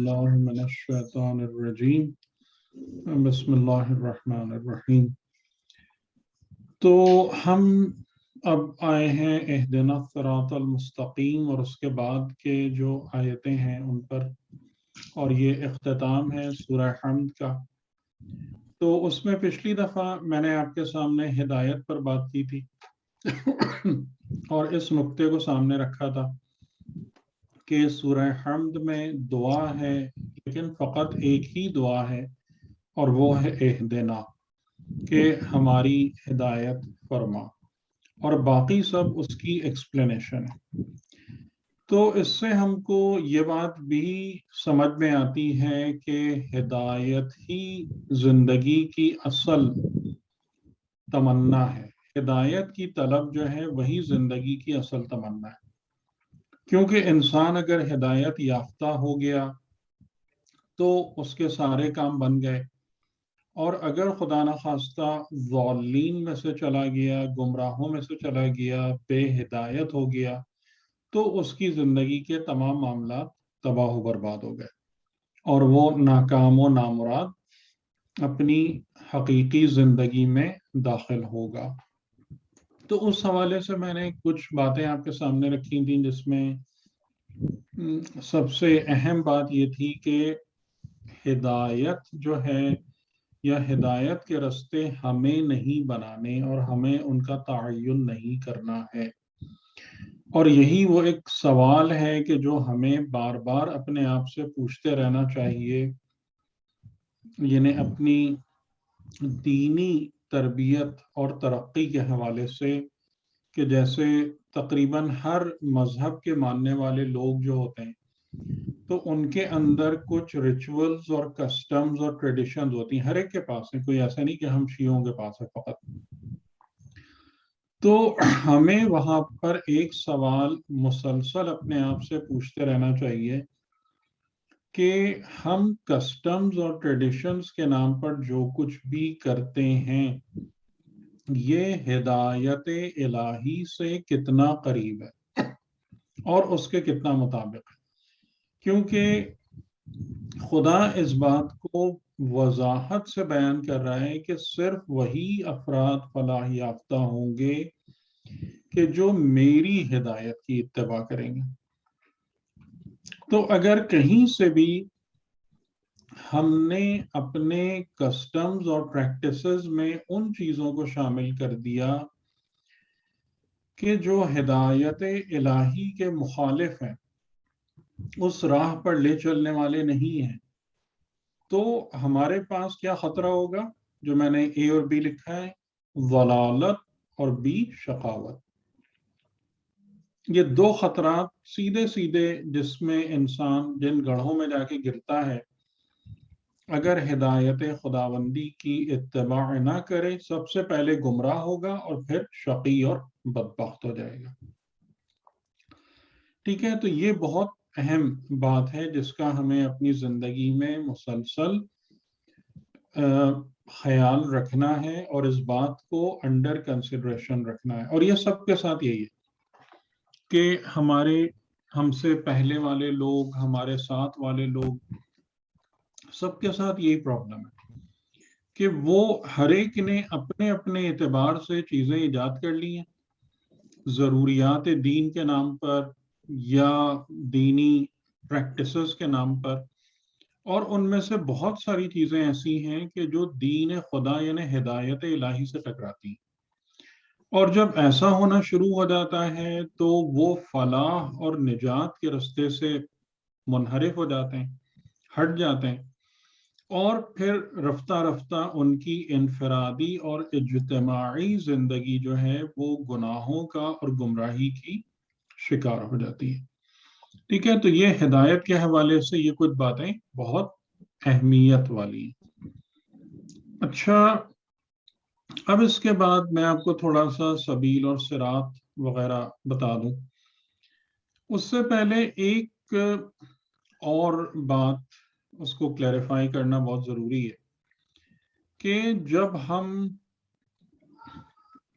الله من الشیطان الرجیم بسم اللہ الرحمن الرحیم۔ تو ہم اب آئے ہیں اہدنا الصراط المستقیم اور اس کے بعد کے جو آیتیں ہیں ان پر، اور یہ اختتام ہے سورہ حمد کا۔ تو اس میں پچھلی دفعہ میں نے آپ کے سامنے ہدایت پر بات کی تھی اور اس نقطے کو سامنے رکھا تھا کہ سورہ حمد میں دعا ہے، لیکن فقط ایک ہی دعا ہے اور وہ ہے اہدنا، کہ ہماری ہدایت فرما، اور باقی سب اس کی ایکسپلینیشن ہے۔ تو اس سے ہم کو یہ بات بھی سمجھ میں آتی ہے کہ ہدایت ہی زندگی کی اصل تمنا ہے، ہدایت کی طلب جو ہے وہی زندگی کی اصل تمنا ہے، کیونکہ انسان اگر ہدایت یافتہ ہو گیا تو اس کے سارے کام بن گئے، اور اگر خدا نخواستہ ضالین میں سے چلا گیا، گمراہوں میں سے چلا گیا، بے ہدایت ہو گیا، تو اس کی زندگی کے تمام معاملات تباہ و برباد ہو گئے، اور وہ ناکام و نامراد اپنی حقیقی زندگی میں داخل ہوگا۔ تو اس حوالے سے میں نے کچھ باتیں آپ کے سامنے رکھی تھیں، جس میں سب سے اہم بات یہ تھی کہ ہدایت جو ہے یا ہدایت کے راستے ہمیں نہیں بنانے اور ہمیں ان کا تعین نہیں کرنا ہے، اور یہی وہ ایک سوال ہے کہ جو ہمیں بار بار اپنے آپ سے پوچھتے رہنا چاہیے، یعنی اپنی دینی تربیت اور ترقی کے حوالے سے، کہ جیسے تقریباً ہر مذہب کے ماننے والے لوگ جو ہوتے ہیں تو ان کے اندر کچھ ریچولز اور کسٹمز اور ٹریڈیشنز ہوتی ہیں، ہر ایک کے پاس ہے، کوئی ایسا نہیں کہ ہم شیعوں کے پاس ہے فقط۔ تو ہمیں وہاں پر ایک سوال مسلسل اپنے آپ سے پوچھتے رہنا چاہیے کہ ہم کسٹمز اور ٹریڈیشنز کے نام پر جو کچھ بھی کرتے ہیں یہ ہدایت الہی سے کتنا قریب ہے اور اس کے کتنا مطابق ہے، کیونکہ خدا اس بات کو وضاحت سے بیان کر رہا ہے کہ صرف وہی افراد فلاح یافتہ ہوں گے کہ جو میری ہدایت کی اتباع کریں گے۔ تو اگر کہیں سے بھی ہم نے اپنے کسٹمز اور پریکٹسز میں ان چیزوں کو شامل کر دیا کہ جو ہدایت الہی کے مخالف ہیں، اس راہ پر لے چلنے والے نہیں ہیں، تو ہمارے پاس کیا خطرہ ہوگا؟ جو میں نے اے اور بی لکھا ہے، ضلالت اور بی شقاوت۔ یہ دو خطرات سیدھے سیدھے جس میں انسان جن گڑھوں میں جا کے گرتا ہے اگر ہدایت خداوندی کی اتباع نہ کرے، سب سے پہلے گمراہ ہوگا اور پھر شقی اور بدبخت ہو جائے گا۔ ٹھیک ہے، تو یہ بہت اہم بات ہے جس کا ہمیں اپنی زندگی میں مسلسل خیال رکھنا ہے اور اس بات کو انڈر کنسیڈریشن رکھنا ہے، اور یہ سب کے ساتھ یہی ہے کہ ہم سے پہلے والے لوگ، ہمارے ساتھ والے لوگ، سب کے ساتھ یہی پرابلم ہے کہ وہ ہر ایک نے اپنے اپنے اعتبار سے چیزیں ایجاد کر لی ہیں، ضروریات دین کے نام پر یا دینی پریکٹسز کے نام پر، اور ان میں سے بہت ساری چیزیں ایسی ہیں کہ جو دین خدا یعنی ہدایت الہی سے ٹکراتی ہیں، اور جب ایسا ہونا شروع ہو جاتا ہے تو وہ فلاح اور نجات کے راستے سے منحرف ہو جاتے ہیں، ہٹ جاتے ہیں، اور پھر رفتہ رفتہ ان کی انفرادی اور اجتماعی زندگی جو ہے وہ گناہوں کا اور گمراہی کی شکار ہو جاتی ہے۔ ٹھیک ہے، تو یہ ہدایت کے حوالے سے یہ کچھ باتیں بہت اہمیت والی ہیں۔ اچھا، اب اس کے بعد میں آپ کو تھوڑا سا سبیل اور صراط وغیرہ بتا دوں۔ اس سے پہلے ایک اور بات اس کو کلیریفائی کرنا بہت ضروری ہے کہ جب ہم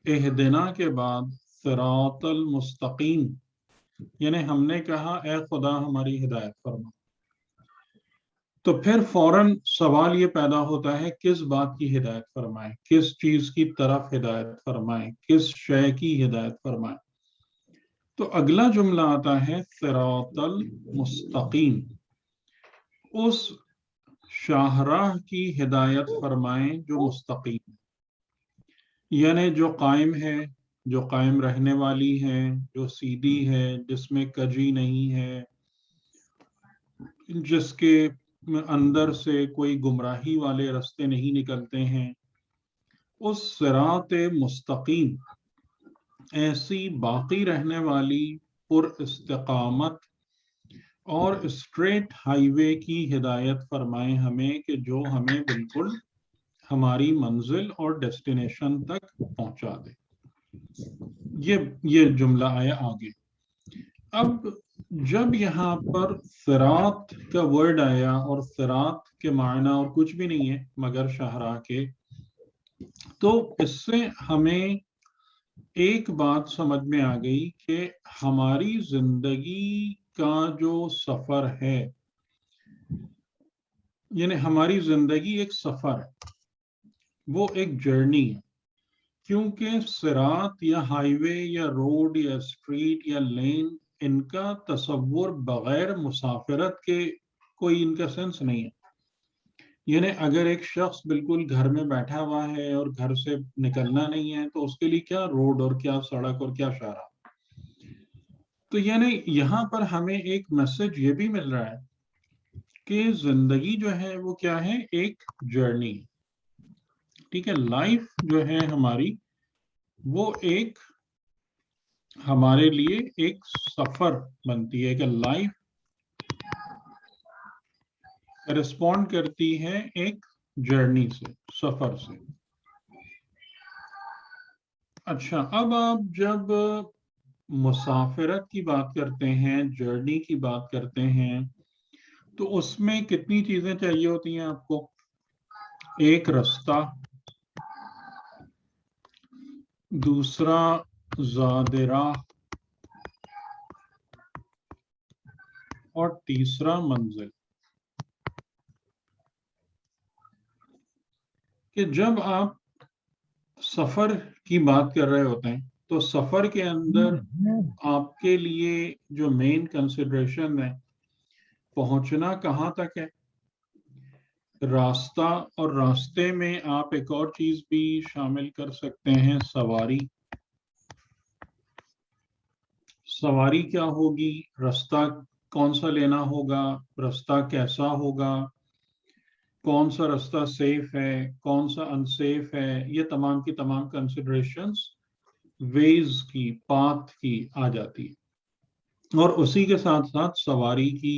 اہدنا کے بعد صراط المستقیم، یعنی ہم نے کہا اے خدا ہماری ہدایت فرما، تو پھر فوراً سوال یہ پیدا ہوتا ہے کس بات کی ہدایت فرمائیں، کس چیز کی طرف ہدایت فرمائیں، کس شے کی ہدایت فرمائیں. تو اگلا جملہ آتا ہے صراط المستقیم، اس شاہراہ کی ہدایت فرمائیں جو مستقیم ہے، یعنی جو قائم ہے، جو قائم رہنے والی ہے، جو سیدھی ہے، جس میں کجی نہیں ہے، جس کے اندر سے کوئی گمراہی والے راستے نہیں نکلتے ہیں. اس صراط مستقیم، ایسی باقی رہنے والی پر استقامت اور اسٹریٹ ہائی وے کی ہدایت فرمائیں ہمیں کہ جو ہمیں بالکل ہماری منزل اور ڈیسٹینیشن تک پہنچا دے. یہ جملہ آیا آگے. اب جب یہاں پر صراط کا ورڈ آیا اور صراط کے معنی اور کچھ بھی نہیں ہے مگر شاہراہ کے، تو اس سے ہمیں ایک بات سمجھ میں آ گئی کہ ہماری زندگی کا جو سفر ہے، یعنی ہماری زندگی ایک سفر ہے، وہ ایک جرنی ہے. کیونکہ صراط یا ہائی وے یا روڈ یا اسٹریٹ یا لین، ان کا تصور بغیر مسافرت کے کوئی ان کا سینس نہیں ہے. یعنی اگر ایک شخص بالکل گھر میں بیٹھا ہوا ہے اور گھر سے نکلنا نہیں ہے تو اس کے لیے کیا روڈ اور کیا سڑک اور کیا شاہراہ. تو یعنی یہاں پر ہمیں ایک میسج یہ بھی مل رہا ہے کہ زندگی جو ہے وہ کیا ہے، ایک جرنی. ٹھیک ہے، لائف جو ہے ہماری وہ ایک ہمارے لیے ایک سفر بنتی ہے کہ لائف رسپونڈ کرتی ہے ایک جرنی سے، سفر سے. اچھا، اب آپ جب مسافرت کی بات کرتے ہیں، جرنی کی بات کرتے ہیں، تو اس میں کتنی چیزیں چاہیے ہوتی ہیں آپ کو؟ ایک راستہ، دوسرا زاد راہ، اور تیسرا منزل. کہ جب آپ سفر کی بات کر رہے ہوتے ہیں تو سفر کے اندر آپ کے لیے جو مین کنسیڈریشن ہے، پہنچنا کہاں تک ہے، راستہ، اور راستے میں آپ ایک اور چیز بھی شامل کر سکتے ہیں، سواری. سواری کیا ہوگی، راستہ کون سا لینا ہوگا، راستہ کیسا ہوگا، کون سا راستہ سیف ہے، کون سا انسیف ہے، یہ تمام کی تمام کنسیڈریشنز ویز کی، پاتھ کی آ جاتی ہے. اور اسی کے ساتھ ساتھ سواری کی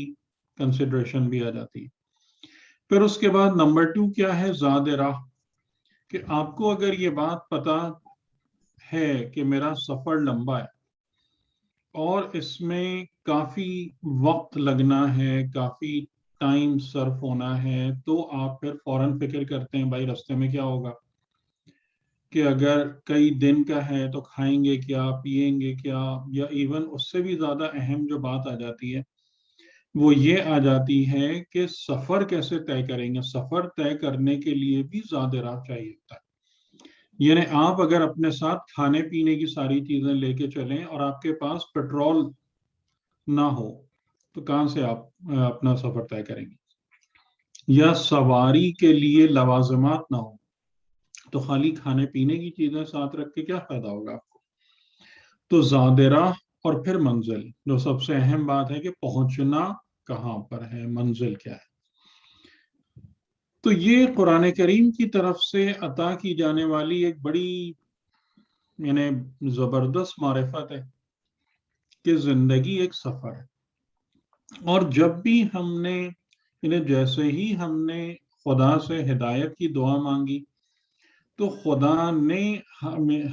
کنسیڈریشن بھی آ جاتی ہے. پھر اس کے بعد نمبر 2 کیا ہے، زاد راہ. کہ آپ کو اگر یہ بات پتا ہے کہ میرا سفر لمبا ہے اور اس میں کافی وقت لگنا ہے، کافی ٹائم صرف ہونا ہے، تو آپ پھر فوراً فکر کرتے ہیں بھائی راستے میں کیا ہوگا، کہ اگر کئی دن کا ہے تو کھائیں گے کیا، پیئیں گے کیا. یا ایون اس سے بھی زیادہ اہم جو بات آ جاتی ہے وہ یہ آ جاتی ہے کہ سفر کیسے طے کریں گے. سفر طے کرنے کے لیے بھی زیادہ راہ چاہیے ہوتا ہے. یعنی آپ اگر اپنے ساتھ کھانے پینے کی ساری چیزیں لے کے چلیں اور آپ کے پاس پیٹرول نہ ہو تو کہاں سے آپ اپنا سفر طے کریں گے. یا سواری کے لیے لوازمات نہ ہو تو خالی کھانے پینے کی چیزیں ساتھ رکھ کے کیا فائدہ ہوگا آپ کو. تو زاد راہ اور پھر منزل، جو سب سے اہم بات ہے کہ پہنچنا کہاں پر ہے، منزل کیا ہے. تو یہ قرآن کریم کی طرف سے عطا کی جانے والی ایک بڑی یعنی زبردست معرفت ہے کہ زندگی ایک سفر ہے. اور جب بھی ہم نے یعنی جیسے ہی ہم نے خدا سے ہدایت کی دعا مانگی تو خدا نے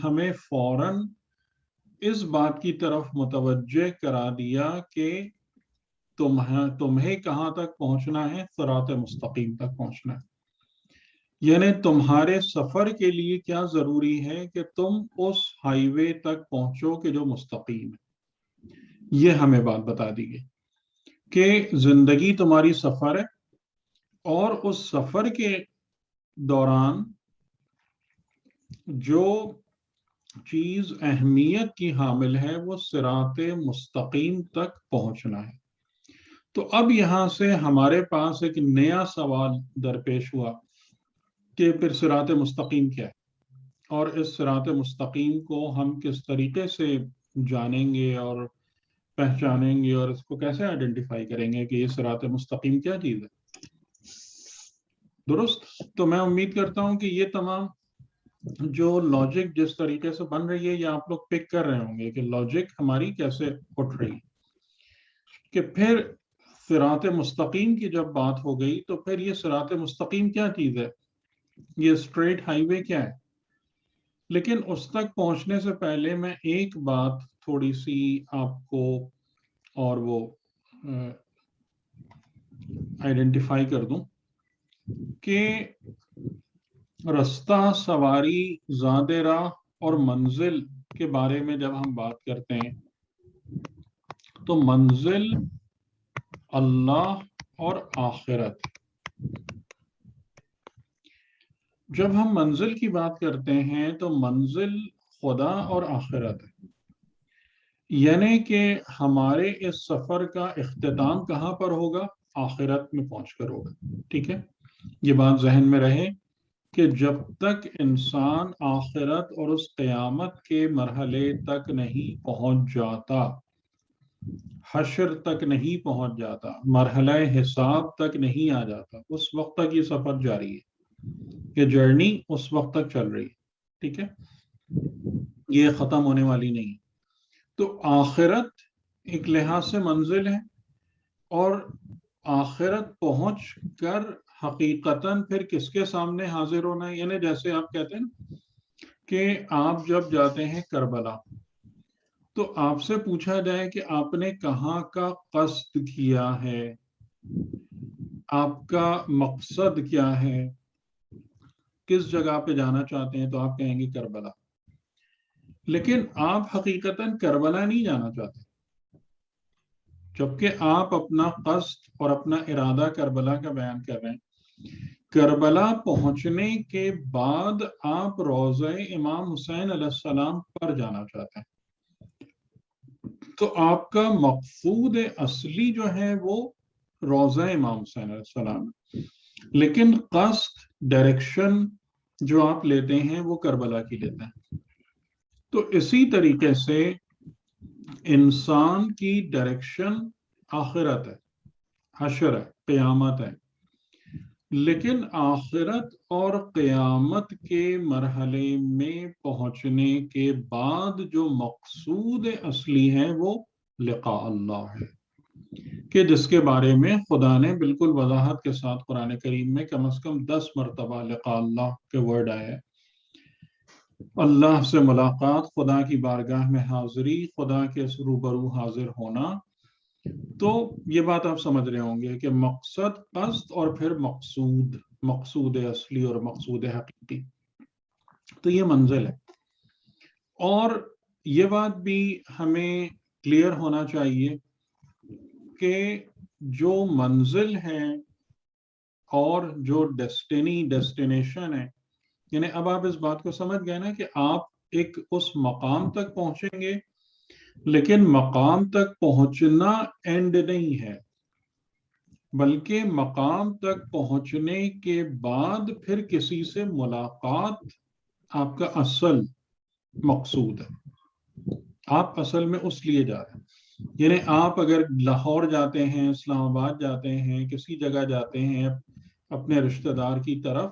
ہمیں فوراً اس بات کی طرف متوجہ کرا دیا کہ تمہیں کہاں تک پہنچنا ہے، صراط مستقیم تک پہنچنا ہے. یعنی تمہارے سفر کے لیے کیا ضروری ہے کہ تم اس ہائی وے تک پہنچو کہ جو مستقیم ہے. یہ ہمیں بات بتا دی گئی کہ زندگی تمہاری سفر ہے، اور اس سفر کے دوران جو چیز اہمیت کی حامل ہے وہ صراط مستقیم تک پہنچنا ہے۔ تو اب یہاں سے ہمارے پاس ایک نیا سوال درپیش ہوا کہ پھر صراط مستقیم کیا ہے، اور اس صراط مستقیم کو ہم کس طریقے سے جانیں گے اور پہچانیں گے، اور اس کو کیسے آئیڈینٹیفائی کریں گے کہ یہ صراط مستقیم کیا چیز ہے۔ درست؟ تو میں امید کرتا ہوں کہ یہ تمام جو لاجک جس طریقے سے بن رہی ہے یہ آپ لوگ پک کر رہے ہوں گے کہ لاجک ہماری کیسے اٹھ رہی ہے۔ کہ پھر صراط مستقیم کی جب بات ہو گئی تو پھر یہ صراط مستقیم کیا چیز ہے، یہ اسٹریٹ ہائی وے کیا ہے۔ لیکن اس تک پہنچنے سے پہلے میں ایک بات تھوڑی سی آپ کو اور وہ آئیڈینٹیفائی کر دوں کہ رستہ، سواری، زاد راہ اور منزل کے بارے میں جب ہم بات کرتے ہیں تو منزل اللہ اور آخرت۔ جب ہم منزل کی بات کرتے ہیں تو منزل خدا اور آخرت ہے، یعنی کہ ہمارے اس سفر کا اختتام کہاں پر ہوگا؟ آخرت میں پہنچ کر ہوگا۔ ٹھیک ہے، یہ بات ذہن میں رہے کہ جب تک انسان آخرت اور اس قیامت کے مرحلے تک نہیں پہنچ جاتا، حشر تک نہیں پہنچ جاتا، مرحلہ حساب تک نہیں آ جاتا، اس وقت تک یہ سفر جاری ہے، یہ جرنی اس وقت تک چل رہی ہے۔ ٹھیک ہے، یہ ختم ہونے والی نہیں۔ تو آخرت ایک لحاظ سے منزل ہے، اور آخرت پہنچ کر حقیقتاً پھر کس کے سامنے حاضر ہونا ہے؟ یعنی جیسے آپ کہتے ہیں کہ آپ جب جاتے ہیں کربلا تو آپ سے پوچھا جائے کہ آپ نے کہاں کا قصد کیا ہے، آپ کا مقصد کیا ہے، کس جگہ پہ جانا چاہتے ہیں، تو آپ کہیں گے کربلا۔ لیکن آپ حقیقتاً کربلا نہیں جانا چاہتے، جبکہ آپ اپنا قصد اور اپنا ارادہ کربلا کا بیان کر رہے ہیں۔ کربلا پہنچنے کے بعد آپ روضہ امام حسین علیہ السلام پر جانا چاہتے ہیں، تو آپ کا مقصود اصلی جو ہے وہ روضہ امام حسین علیہ السلام ہے، لیکن قصد، ڈائریکشن جو آپ لیتے ہیں وہ کربلا کی لیتے ہیں۔ تو اسی طریقے سے انسان کی ڈائریکشن آخرت ہے، حشر ہے، قیامت ہے، لیکن آخرت اور قیامت کے مرحلے میں پہنچنے کے بعد جو مقصود اصلی ہے وہ لقاء اللہ ہے، کہ جس کے بارے میں خدا نے بالکل وضاحت کے ساتھ قرآن کریم میں کم از کم 10 مرتبہ لقاء اللہ کے ورڈ آئے ہیں۔ اللہ سے ملاقات، خدا کی بارگاہ میں حاضری، خدا کے روبرو حاضر ہونا۔ تو یہ بات آپ سمجھ رہے ہوں گے کہ مقصد، قصد اور پھر مقصود، مقصود اصلی اور مقصود حقیقی، تو یہ منزل ہے۔ اور یہ بات بھی ہمیں کلیئر ہونا چاہیے کہ جو منزل ہے اور جو ڈیسٹینیشن ہے، یعنی اب آپ اس بات کو سمجھ گئے نا کہ آپ ایک اس مقام تک پہنچیں گے، لیکن مقام تک پہنچنا اینڈ نہیں ہے، بلکہ مقام تک پہنچنے کے بعد پھر کسی سے ملاقات آپ کا اصل مقصود ہے۔ آپ اصل میں اس لیے جا رہے ہیں، یعنی آپ اگر لاہور جاتے ہیں، اسلام آباد جاتے ہیں، کسی جگہ جاتے ہیں اپنے رشتہ دار کی طرف،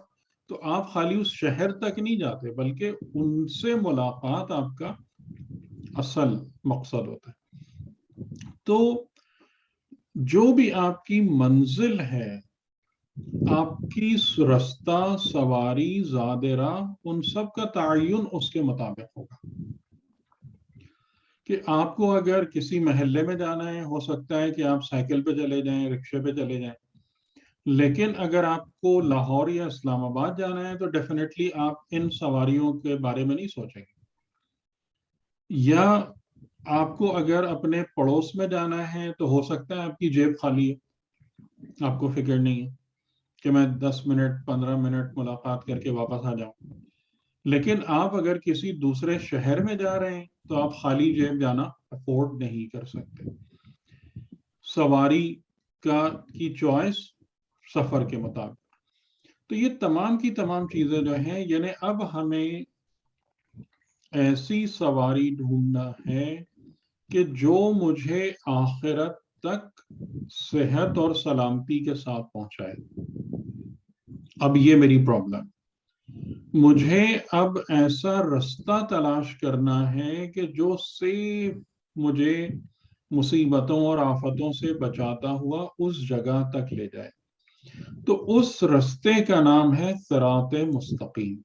تو آپ خالی اس شہر تک نہیں جاتے، بلکہ ان سے ملاقات آپ کا اصل مقصد ہوتا ہے۔ تو جو بھی آپ کی منزل ہے، آپ کی رستہ، سواری، زاد راہ، ان سب کا تعین اس کے مطابق ہوگا۔ کہ آپ کو اگر کسی محلے میں جانا ہے، ہو سکتا ہے کہ آپ سائیکل پہ چلے جائیں، رکشے پہ چلے جائیں، لیکن اگر آپ کو لاہور یا اسلام آباد جانا ہے تو ڈیفینیٹلی آپ ان سواریوں کے بارے میں نہیں سوچیں گے۔ یا آپ کو اگر اپنے پڑوس میں جانا ہے تو ہو سکتا ہے آپ کی جیب خالی ہے، آپ کو فکر نہیں ہے۔ کہ میں 10 منٹ 15 منٹ ملاقات کر کے واپس آ جاؤں. لیکن آپ اگر کسی دوسرے شہر میں جا رہے ہیں تو آپ خالی جیب جانا افورڈ نہیں کر سکتے. سواری کی چوائس سفر کے مطابق. تو یہ تمام کی تمام چیزیں جو ہیں، یعنی اب ہمیں ایسی سواری ڈھونڈنا ہے کہ جو مجھے آخرت تک صحت اور سلامتی کے ساتھ پہنچائے. اب یہ میری پرابلم. مجھے اب ایسا رستہ تلاش کرنا ہے کہ جو صرف مجھے مصیبتوں اور آفتوں سے بچاتا ہوا اس جگہ تک لے جائے. تو اس رستے کا نام ہے صراط مستقیم.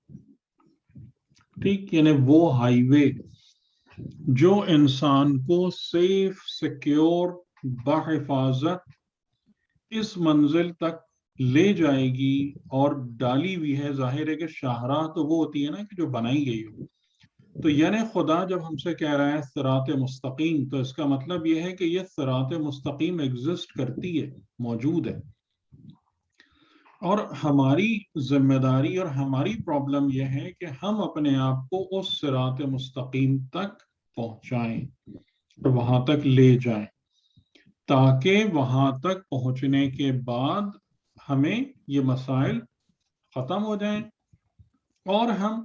ٹھیک، یعنی وہ ہائی وے جو انسان کو سیف سیکیور بحفاظت اس منزل تک لے جائے گی اور ڈالی ہوئی ہے. ظاہر ہے کہ شاہراہ تو وہ ہوتی ہے نا کہ جو بنائی گئی ہو. تو یعنی خدا جب ہم سے کہہ رہا ہے صراط مستقیم، تو اس کا مطلب یہ ہے کہ یہ صراط مستقیم ایگزسٹ کرتی ہے، موجود ہے. اور ہماری ذمہ داری اور ہماری پرابلم یہ ہے کہ ہم اپنے آپ کو اس صراط مستقیم تک پہنچائیں اور وہاں تک لے جائیں، تاکہ وہاں تک پہنچنے کے بعد ہمیں یہ مسائل ختم ہو جائیں اور ہم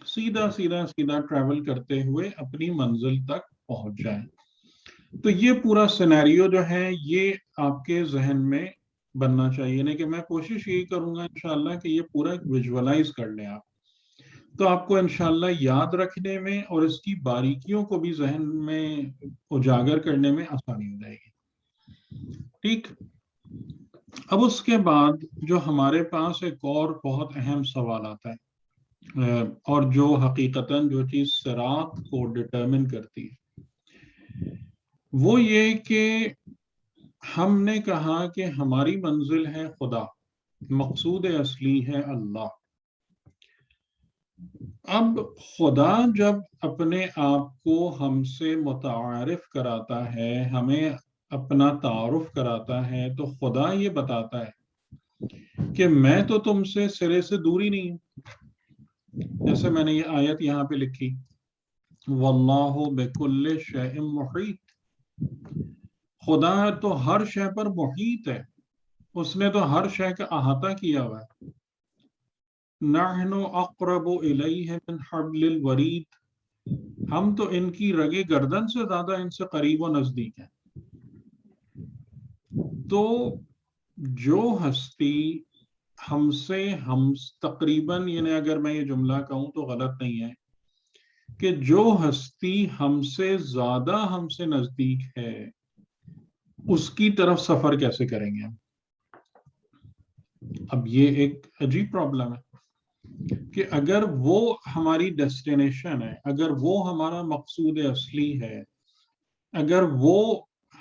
سیدھا سیدھا سیدھا ٹریول کرتے ہوئے اپنی منزل تک پہنچ جائیں. تو یہ پورا سینیریو جو ہے یہ آپ کے ذہن میں بننا چاہیے. نہیں کہ میں کوشش یہی کروں گا انشاءاللہ کہ یہ پورا ویژولائز کر لیں آپ، تو آپ کو انشاءاللہ یاد رکھنے میں اور اس کی باریکیوں کو بھی ذہن میں اجاگر کرنے میں آسانی ہو جائے گی. ٹھیک. اب اس کے بعد جو ہمارے پاس ایک اور بہت اہم سوال آتا ہے، اور جو حقیقتاً جو چیز صراط کو ڈٹرمن کرتی ہے، وہ یہ کہ ہم نے کہا کہ ہماری منزل ہے خدا، مقصود اصلی ہے اللہ. اب خدا جب اپنے آپ کو ہم سے متعارف کراتا ہے، ہمیں اپنا تعارف کراتا ہے، تو خدا یہ بتاتا ہے کہ میں تو تم سے سرے سے دوری نہیں ہوں. جیسے میں نے یہ آیت یہاں پہ لکھی، واللہ بکل شیء محیط. خدا تو ہر شے پر محیط ہے، اس نے تو ہر شے کا احاطہ کیا ہوا ہے. نحن اقرب الیہ من حبل الورید. ہم تو ان کی رگے گردن سے زیادہ ان سے قریب و نزدیک ہیں. تو جو ہستی ہم سے تقریباً، یعنی اگر میں یہ جملہ کہوں تو غلط نہیں ہے، کہ جو ہستی ہم سے زیادہ ہم سے نزدیک ہے اس کی طرف سفر کیسے کریں گے ہم؟ اب یہ ایک عجیب پرابلم ہے کہ اگر وہ ہماری ڈیسٹینیشن ہے، اگر وہ ہمارا مقصود اصلی ہے، اگر وہ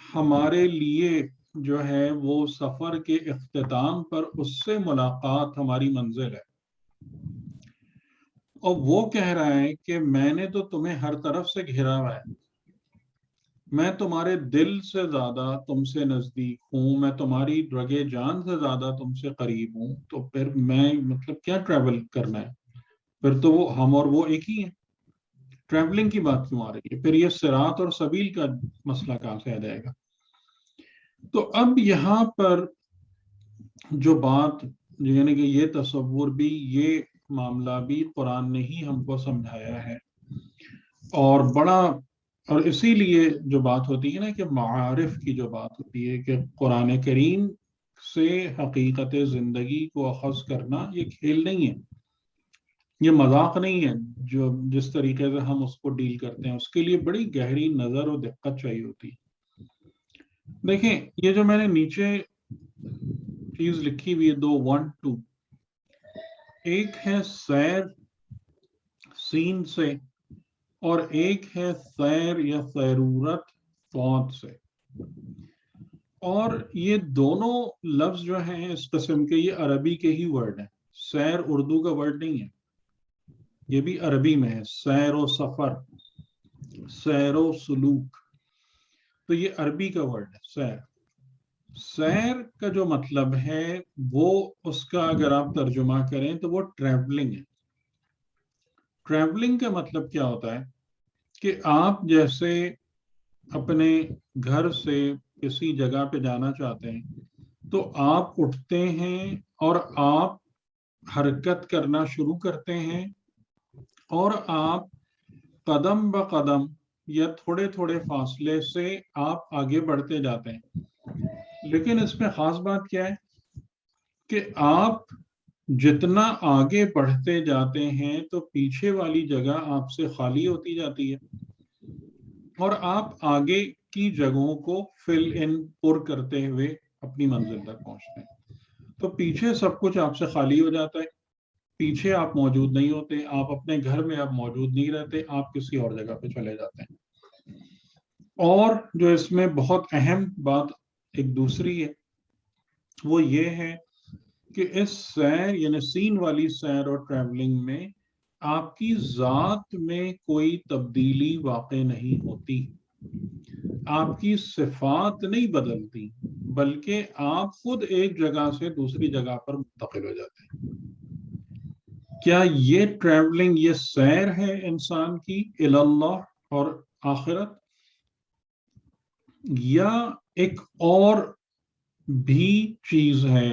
ہمارے لیے جو ہے وہ سفر کے اختتام پر اس سے ملاقات ہماری منزل ہے، اور وہ کہہ رہا ہے کہ میں نے تو تمہیں ہر طرف سے گھیرا ہوا ہے، میں تمہارے دل سے زیادہ تم سے نزدیک ہوں، میں تمہاری رگے جان سے زیادہ تم سے قریب ہوں، تو پھر میں مطلب کیا ٹریول کرنا ہے؟ پھر تو وہ ہم اور وہ ایک ہی ہیں. ٹریولنگ کی بات کیوں آ رہی ہے؟ پھر یہ صراط اور سبیل کا مسئلہ کہاں سے آ جائے گا؟ تو اب یہاں پر جو بات، یعنی کہ یہ تصور بھی، یہ معاملہ بھی قرآن نے ہی ہم کو سمجھایا ہے. اور اسی لیے جو بات ہوتی ہے نا کہ معارف کی جو بات ہوتی ہے کہ قرآن کریم سے حقیقت زندگی کو اخذ کرنا یہ کھیل نہیں ہے، یہ مذاق نہیں ہے. جس طریقے سے ہم اس کو ڈیل کرتے ہیں اس کے لیے بڑی گہری نظر اور دقت چاہیے ہوتی ہے. دیکھیں یہ جو میں نے نیچے چیز لکھی ہوئی ہے، 2:1-2، ایک ہے سیر سین سے اور ایک ہے سیر یا سیرورت صاد سے. اور یہ دونوں لفظ جو ہیں اس قسم کے یہ عربی کے ہی ورڈ ہیں. سیر اردو کا ورڈ نہیں ہے، یہ بھی عربی میں ہے. سیر و سفر، سیر و سلوک، تو یہ عربی کا ورڈ ہے سیر. سیر کا جو مطلب ہے وہ اس کا اگر آپ ترجمہ کریں تو وہ ٹریولنگ ہے. ٹریولنگ کا مطلب کیا ہوتا ہے کہ آپ جیسے اپنے گھر سے کسی جگہ پہ جانا چاہتے ہیں تو آپ اٹھتے ہیں اور آپ حرکت کرنا شروع کرتے ہیں اور آپ قدم بقدم یا تھوڑے تھوڑے فاصلے سے آپ آگے بڑھتے جاتے ہیں. لیکن اس میں خاص بات کیا ہے کہ آپ جتنا آگے بڑھتے جاتے ہیں تو پیچھے والی جگہ آپ سے خالی ہوتی جاتی ہے اور آپ آگے کی جگہوں کو فل ان پر کرتے ہوئے اپنی منزل تک پہنچتے ہیں. تو پیچھے سب کچھ آپ سے خالی ہو جاتا ہے. پیچھے آپ موجود نہیں ہوتے, آپ اپنے گھر میں اب موجود نہیں رہتے, آپ کسی اور جگہ پہ چلے جاتے ہیں. اور جو اس میں بہت اہم بات ایک دوسری ہے وہ یہ ہے کہ اس سیر یعنی سین والی سیر اور ٹریولنگ میں آپ کی ذات میں کوئی تبدیلی واقع نہیں ہوتی, آپ کی صفات نہیں بدلتی, بلکہ آپ خود ایک جگہ سے دوسری جگہ پر منتقل ہو جاتے ہیں. کیا یہ ٹریولنگ, یہ سیر ہے انسان کی الی اللہ اور آخرت, یا ایک اور بھی چیز ہے؟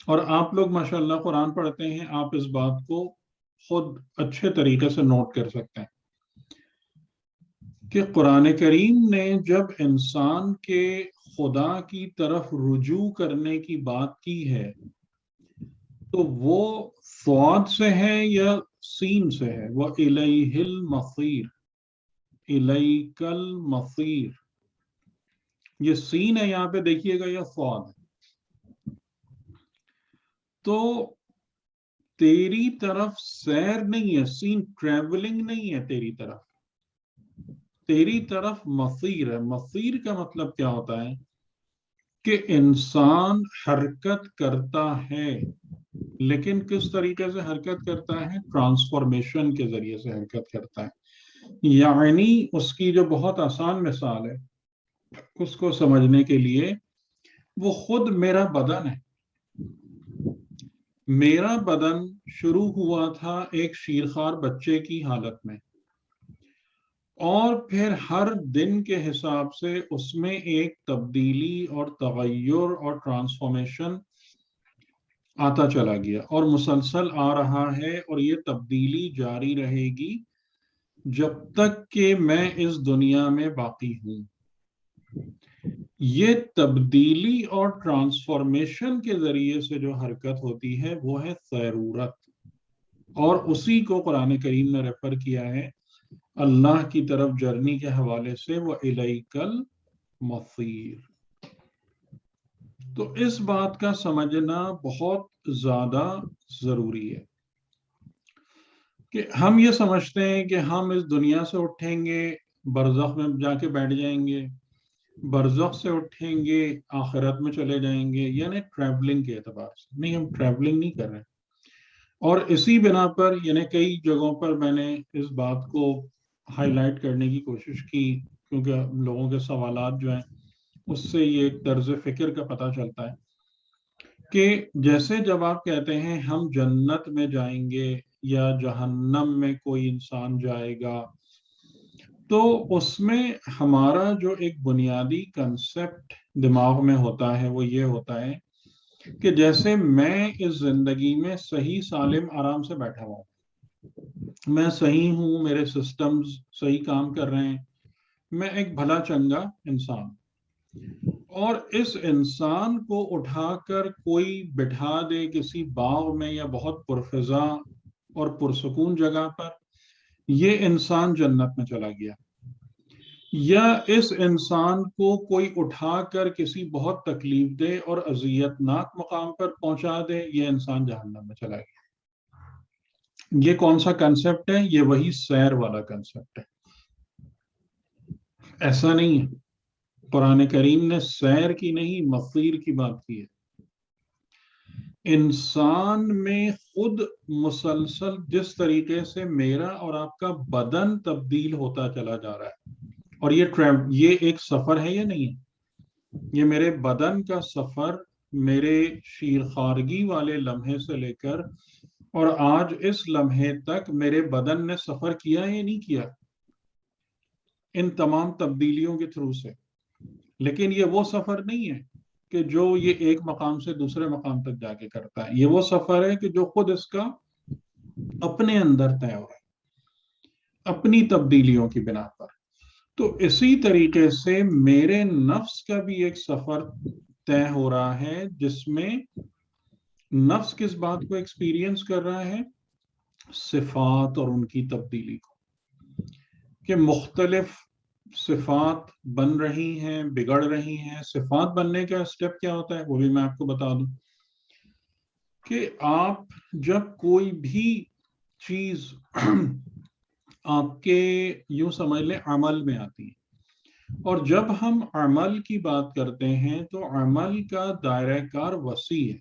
اور آپ لوگ ماشاءاللہ قرآن پڑھتے ہیں, آپ اس بات کو خود اچھے طریقے سے نوٹ کر سکتے ہیں کہ قرآن کریم نے جب انسان کے خدا کی طرف رجوع کرنے کی بات کی ہے تو وہ صاد سے ہے یا سین سے ہے؟ وہ الیہ المصیر, الیک المصیر. یہ سین ہے یہاں پہ دیکھیے گا, یا صاد ہے. تو تیری طرف سیر نہیں ہے, سین ٹریولنگ نہیں ہے تیری طرف, تیری طرف مصیر ہے. مصیر کا مطلب کیا ہوتا ہے کہ انسان حرکت کرتا ہے, لیکن کس طریقے سے حرکت کرتا ہے؟ ٹرانسفارمیشن کے ذریعے سے حرکت کرتا ہے. یعنی اس کی جو بہت آسان مثال ہے اس کو سمجھنے کے لیے, وہ خود میرا بدن ہے. میرا بدن شروع ہوا تھا ایک شیرخوار بچے کی حالت میں, اور پھر ہر دن کے حساب سے اس میں ایک تبدیلی اور تغیر اور ٹرانسفارمیشن آتا چلا گیا اور مسلسل آ رہا ہے, اور یہ تبدیلی جاری رہے گی جب تک کہ میں اس دنیا میں باقی ہوں. یہ تبدیلی اور ٹرانسفارمیشن کے ذریعے سے جو حرکت ہوتی ہے وہ ہے سیرورت, اور اسی کو قرآن کریم نے ریفر کیا ہے اللہ کی طرف جرنی کے حوالے سے, وہ الیک المصیر. تو اس بات کا سمجھنا بہت زیادہ ضروری ہے کہ ہم یہ سمجھتے ہیں کہ ہم اس دنیا سے اٹھیں گے, برزخ میں جا کے بیٹھ جائیں گے, برزخ سے اٹھیں گے آخرت میں چلے جائیں گے, یعنی ٹریولنگ کے اعتبار سے. نہیں, ہم ٹریولنگ نہیں کر رہے. اور اسی بنا پر یعنی کئی جگہوں پر میں نے اس بات کو ہائی لائٹ کرنے کی کوشش کی, کیونکہ لوگوں کے سوالات جو ہیں اس سے یہ ایک طرز فکر کا پتہ چلتا ہے کہ جیسے جب آپ کہتے ہیں ہم جنت میں جائیں گے یا جہنم میں کوئی انسان جائے گا, تو اس میں ہمارا جو ایک بنیادی کنسپٹ دماغ میں ہوتا ہے وہ یہ ہوتا ہے کہ جیسے میں اس زندگی میں صحیح سالم آرام سے بیٹھا ہوا ہوں, میں صحیح ہوں, میرے سسٹمز صحیح کام کر رہے ہیں, میں ایک بھلا چنگا انسان, اور اس انسان کو اٹھا کر کوئی بٹھا دے کسی باغ میں یا بہت پرفضا اور پرسکون جگہ پر, یہ انسان جنت میں چلا گیا. یا اس انسان کو کوئی اٹھا کر کسی بہت تکلیف دہ اور اذیت ناک مقام پر پہنچا دے, یہ انسان جہنم میں چلا گیا. یہ کون سا کنسپٹ ہے؟ یہ وہی سیر والا کنسپٹ ہے. ایسا نہیں ہے, قرآن کریم نے سیر کی نہیں مصیر کی بات کی ہے. انسان میں خود مسلسل جس طریقے سے میرا اور آپ کا بدن تبدیل ہوتا چلا جا رہا ہے, اور یہ ایک سفر ہے یا نہیں ہے؟ یہ میرے بدن کا سفر میرے شیرخوارگی والے لمحے سے لے کر اور آج اس لمحے تک میرے بدن نے سفر کیا یا نہیں کیا، ان تمام تبدیلیوں کے تھرو سے. لیکن یہ وہ سفر نہیں ہے کہ جو یہ ایک مقام سے دوسرے مقام تک جا کے کرتا ہے. یہ وہ سفر ہے کہ جو خود اس کا اپنے اندر طے ہو رہا ہے اپنی تبدیلیوں کی بنا پر. تو اسی طریقے سے میرے نفس کا بھی ایک سفر طے ہو رہا ہے جس میں نفس کس بات کو ایکسپیرینس کر رہا ہے، صفات اور ان کی تبدیلی کو، کہ مختلف صفات بن رہی ہیں، بگڑ رہی ہیں. صفات بننے کا اسٹیپ کیا ہوتا ہے وہ بھی میں آپ کو بتا دوں کہ آپ جب کوئی بھی چیز آپ کے یوں سمجھ لیں عمل میں آتی ہے، اور جب ہم عمل کی بات کرتے ہیں تو عمل کا دائرہ کار وسیع ہے.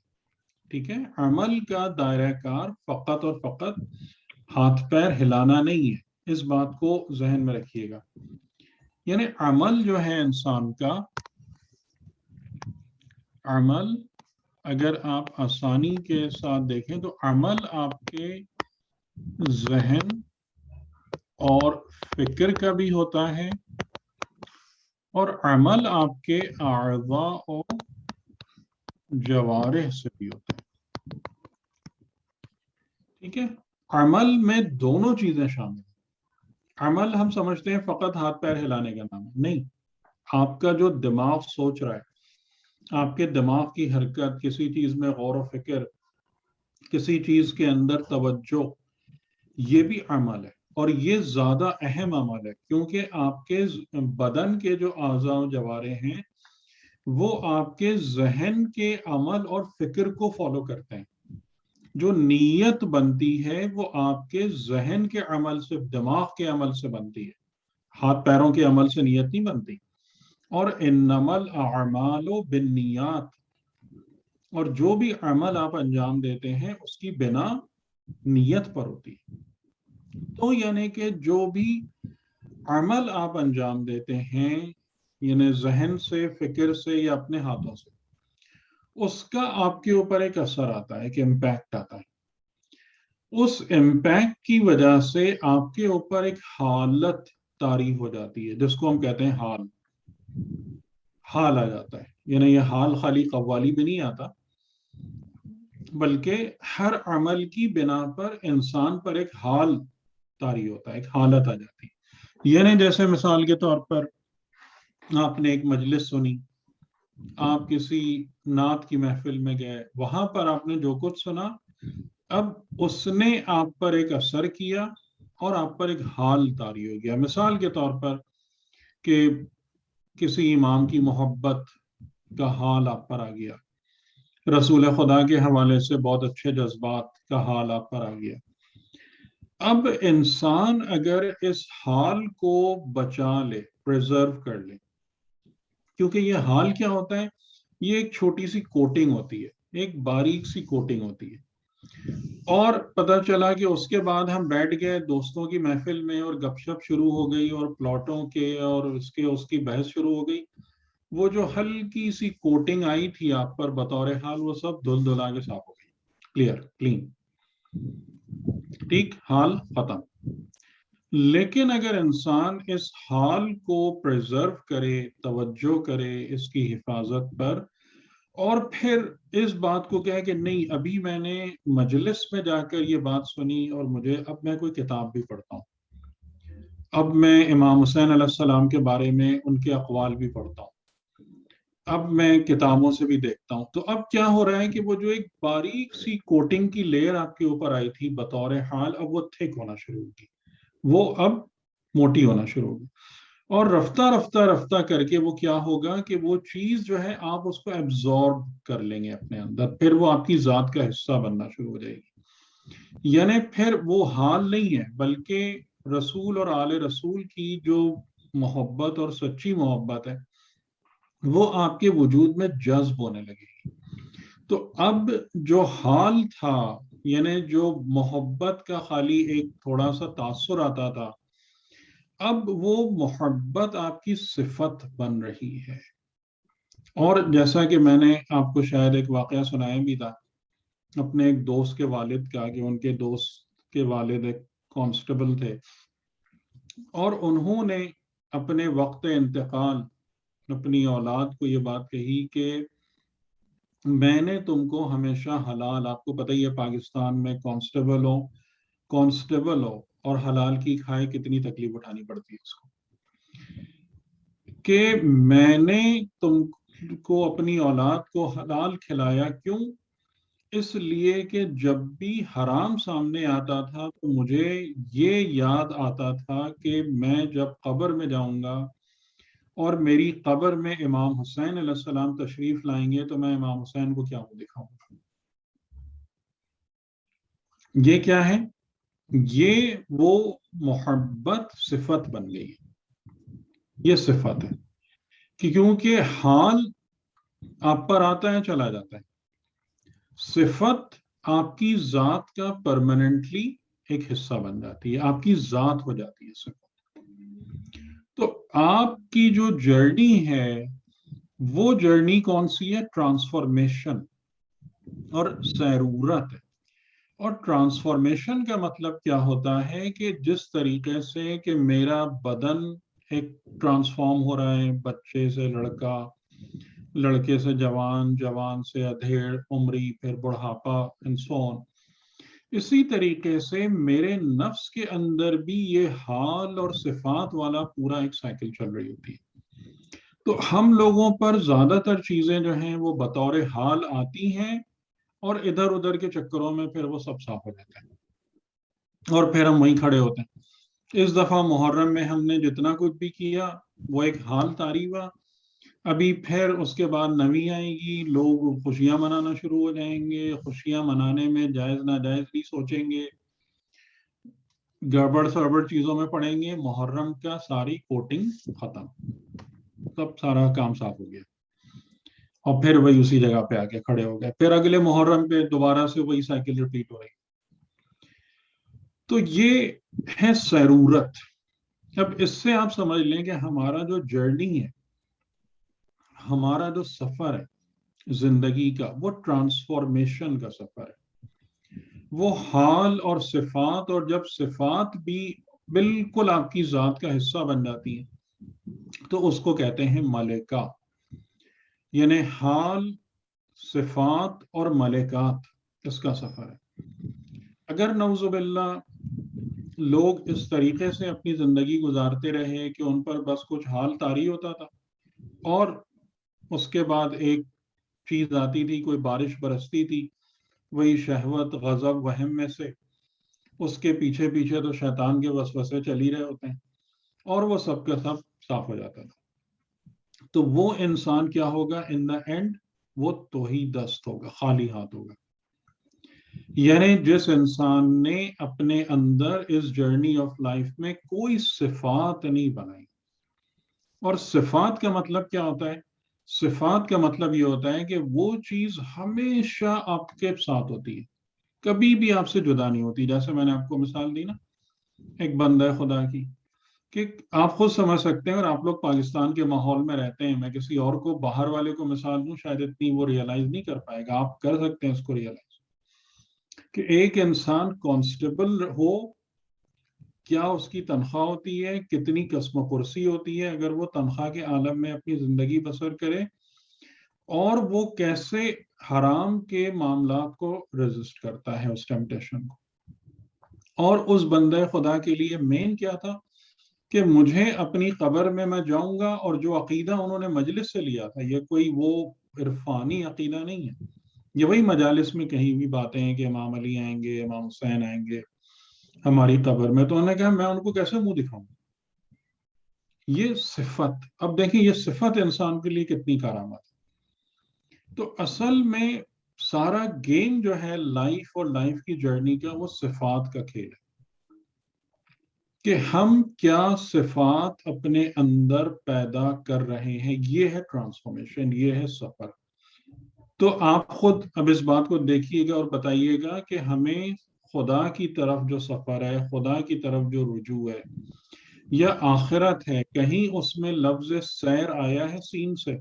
ٹھیک ہے، عمل کا دائرہ کار فقط اور فقط ہاتھ پیر ہلانا نہیں ہے. اس بات کو ذہن میں رکھیے گا. یعنی عمل جو ہے انسان کا عمل، اگر آپ آسانی کے ساتھ دیکھیں تو عمل آپ کے ذہن اور فکر کا بھی ہوتا ہے، اور عمل آپ کے اعضاء اور جوارح سے بھی ہوتا ہے. ٹھیک ہے، عمل میں دونوں چیزیں شامل ہیں. عمل ہم سمجھتے ہیں فقط ہاتھ پیر ہلانے کا نام ہے، نہیں. آپ کا جو دماغ سوچ رہا ہے، آپ کے دماغ کی حرکت، کسی چیز میں غور و فکر، کسی چیز کے اندر توجہ، یہ بھی عمل ہے. اور یہ زیادہ اہم عمل ہے کیونکہ آپ کے بدن کے جو اعضاء و جوارح ہیں وہ آپ کے ذہن کے عمل اور فکر کو فالو کرتے ہیں. جو نیت بنتی ہے وہ آپ کے ذہن کے عمل سے، دماغ کے عمل سے بنتی ہے، ہاتھ پیروں کے عمل سے نیت نہیں بنتی. اور انما الاعمال بالنیات، اور جو بھی عمل آپ انجام دیتے ہیں اس کی بنا نیت پر ہوتی ہے. تو یعنی کہ جو بھی عمل آپ انجام دیتے ہیں، یعنی ذہن سے، فکر سے یا اپنے ہاتھوں سے، اس کا آپ کے اوپر ایک اثر آتا ہے، ایک امپیکٹ آتا ہے. اس امپیکٹ کی وجہ سے آپ کے اوپر ایک حالت طاری ہو جاتی ہے جس کو ہم کہتے ہیں حال آ جاتا ہے. یعنی یہ حال خالی قوالی بھی نہیں آتا، بلکہ ہر عمل کی بنا پر انسان پر ایک حال طاری ہوتا ہے، ایک حالت آ جاتی ہے. یعنی جیسے مثال کے طور پر آپ نے ایک مجلس سنی، آپ کسی نعت کی محفل میں گئے، وہاں پر آپ نے جو کچھ سنا، اب اس نے آپ پر ایک اثر کیا اور آپ پر ایک حال طاری ہو گیا. مثال کے طور پر کہ کسی امام کی محبت کا حال آپ پر آ گیا، رسول خدا کے حوالے سے بہت اچھے جذبات کا حال آپ پر آ گیا. اب انسان اگر اس حال کو بچا لے، پریزرو کر لے، کیونکہ یہ حال کیا ہوتا ہے، یہ ایک چھوٹی سی کوٹنگ ہوتی ہے، ایک باریک سی کوٹنگ ہوتی ہے. اور پتہ چلا کہ اس کے بعد ہم بیٹھ گئے دوستوں کی محفل میں اور گپ شپ شروع ہو گئی اور پلاٹوں کے اور اس کی بحث شروع ہو گئی. وہ جو ہلکی سی کوٹنگ آئی تھی آپ پر بطور حال، وہ سب دھل دھلا کے صاف ہو گئی، کلیئر، کلین. ٹھیک، حال ختم. لیکن اگر انسان اس حال کو پریزرو کرے، توجہ کرے اس کی حفاظت پر، اور پھر اس بات کو کہے کہ نہیں، ابھی میں نے مجلس میں جا کر یہ بات سنی اور مجھے اب میں کوئی کتاب بھی پڑھتا ہوں، اب میں امام حسین علیہ السلام کے بارے میں ان کے اقوال بھی پڑھتا ہوں، اب میں کتابوں سے بھی دیکھتا ہوں. تو اب کیا ہو رہا ہے کہ وہ جو ایک باریک سی کوٹنگ کی لیئر آپ کے اوپر آئی تھی بطور حال، اب وہ تھک ہونا شروع ہوگی، وہ اب موٹی ہونا شروع ہوگی. اور رفتہ رفتہ رفتہ کر کے وہ کیا ہوگا کہ وہ چیز جو ہے آپ اس کو ایبزارب کر لیں گے اپنے اندر، پھر وہ آپ کی ذات کا حصہ بننا شروع ہو جائے گی. یعنی پھر وہ حال نہیں ہے بلکہ رسول اور آل رسول کی جو محبت اور سچی محبت ہے وہ آپ کے وجود میں جذب ہونے لگے گی. تو اب جو حال تھا، یعنی جو محبت کا خالی ایک تھوڑا سا تاثر آتا تھا، اب وہ محبت آپ کی صفت بن رہی ہے. اور جیسا کہ میں نے آپ کو شاید ایک واقعہ سنایا بھی تھا اپنے ایک دوست کے والد کا، کہ ان کے دوست کے والد ایک کانسٹیبل تھے، اور انہوں نے اپنے وقت انتقال اپنی اولاد کو یہ بات کہی کہ میں نے تم کو ہمیشہ حلال، آپ کو پتہ ہی ہے پاکستان میں کانسٹیبل ہو اور حلال کی کھائے کتنی تکلیف اٹھانی پڑتی ہے اس کو، کہ میں نے تم کو اپنی اولاد کو حلال کھلایا، کیوں؟ اس لیے کہ جب بھی حرام سامنے آتا تھا تو مجھے یہ یاد آتا تھا کہ میں جب قبر میں جاؤں گا اور میری قبر میں امام حسین علیہ السلام تشریف لائیں گے تو میں امام حسین کو کیا منہ دکھاؤں گا۔ یہ کیا ہے؟ یہ وہ محبت صفت بن گئی ہے، یہ صفت ہے کہ کیونکہ حال آپ پر آتا ہے چلا جاتا ہے، صفت آپ کی ذات کا پرماننٹلی ایک حصہ بن جاتی ہے، آپ کی ذات ہو جاتی ہے صفت۔ تو آپ کی جو جرنی ہے وہ جرنی کون سی ہے؟ ٹرانسفارمیشن اور سیرورت ہے۔ اور ٹرانسفارمیشن کا مطلب کیا ہوتا ہے کہ جس طریقے سے کہ میرا بدن ایک ٹرانسفارم ہو رہا ہے، بچے سے لڑکا، لڑکے سے جوان، جوان سے ادھیڑ عمری، پھر بڑھاپا، and so on، اسی طریقے سے میرے نفس کے اندر بھی یہ حال اور صفات والا پورا ایک سائیکل چل رہی ہوتی ہے۔ تو ہم لوگوں پر زیادہ تر چیزیں جو ہیں وہ بطور حال آتی ہیں، اور ادھر ادھر کے چکروں میں پھر وہ سب صاف ہو جاتا ہے اور پھر ہم وہیں کھڑے ہوتے ہیں۔ اس دفعہ محرم میں ہم نے جتنا کچھ بھی کیا وہ ایک حال طاری ہوا، ابھی پھر اس کے بعد نویں آئے گی، لوگ خوشیاں منانا شروع ہو جائیں گے، خوشیاں منانے میں جائز ناجائز بھی سوچیں گے، گڑبڑ سڑبڑ چیزوں میں پڑیں گے، محرم کا ساری کوٹنگ ختم، سب سارا کام صاف ہو گیا، اور پھر وہی اسی جگہ پہ آ کے کھڑے ہو گئے، پھر اگلے محرم پہ دوبارہ سے وہی سائیکل ریپیٹ ہو رہی۔ تو یہ ہے سیرورت۔ اب اس سے آپ سمجھ لیں کہ ہمارا جو جرنی ہے، ہمارا جو سفر ہے زندگی کا، وہ ٹرانسفارمیشن کا سفر ہے، وہ حال اور صفات، اور جب صفات بھی بالکل آپ کی ذات کا حصہ بن جاتی ہیں تو اس کو کہتے ہیں ملکہ، یعنی حال، صفات اور ملکات، اس کا سفر ہے۔ اگر نعوذ باللہ لوگ اس طریقے سے اپنی زندگی گزارتے رہے کہ ان پر بس کچھ حال طاری ہوتا تھا، اور اس کے بعد ایک چیز آتی تھی، کوئی بارش برستی تھی، وہی شہوت، غضب، وہم میں سے اس کے پیچھے پیچھے تو شیطان کے وسوسے چل ہی رہے ہوتے ہیں، اور وہ سب کا سب صاف ہو جاتا تھا۔ تو وہ انسان کیا ہوگا ان دا اینڈ؟ وہ توحید دست ہوگا، خالی ہاتھ ہوگا۔ یعنی جس انسان نے اپنے اندر اس جرنی آف لائف میں کوئی صفات نہیں بنائی، اور صفات کا مطلب کیا ہوتا ہے؟ صفات کا مطلب یہ ہوتا ہے کہ وہ چیز ہمیشہ آپ کے ساتھ ہوتی ہے، کبھی بھی آپ سے جدا نہیں ہوتی۔ جیسے میں نے آپ کو مثال دی نا ایک بندہ خدا کی، کہ آپ خود سمجھ سکتے ہیں، اور آپ لوگ پاکستان کے ماحول میں رہتے ہیں، میں کسی اور کو باہر والے کو مثال دوں شاید اتنی وہ ریئلائز نہیں کر پائے گا، آپ کر سکتے ہیں اس کو ریئلائز، کہ ایک انسان کانسٹیبل ہو، کیا اس کی تنخواہ ہوتی ہے، کتنی قسم و کرسی ہوتی ہے اگر وہ تنخواہ کے عالم میں اپنی زندگی بسر کرے، اور وہ کیسے حرام کے معاملات کو ریزسٹ کرتا ہے اس ٹیمپٹیشن کو۔ اور اس بندے خدا کے لیے مین کیا تھا کہ مجھے اپنی قبر میں جاؤں گا، اور جو عقیدہ انہوں نے مجلس سے لیا تھا یہ کوئی وہ عرفانی عقیدہ نہیں ہے، یہ وہی مجالس میں کہیں بھی باتیں ہیں کہ امام علی آئیں گے، امام حسین آئیں گے ہماری قبر میں، تو انہوں نے کہا میں ان کو کیسے منہ دکھاؤں؟ یہ صفت، اب دیکھیں یہ صفت انسان کے لیے کتنی کارآمد ہے۔ تو اصل میں سارا گیم جو ہے لائف اور لائف کی جرنی کا، وہ صفات کا کھیل ہے، کہ ہم کیا صفات اپنے اندر پیدا کر رہے ہیں، یہ ہے ٹرانسفارمیشن، یہ ہے سفر۔ تو آپ خود اب اس بات کو دیکھیے گا اور بتائیے گا کہ ہمیں خدا کی طرف جو سفر ہے، خدا کی طرف جو رجوع ہے یا آخرت ہے، کہیں اس میں لفظ سیر آیا ہے سین سے؟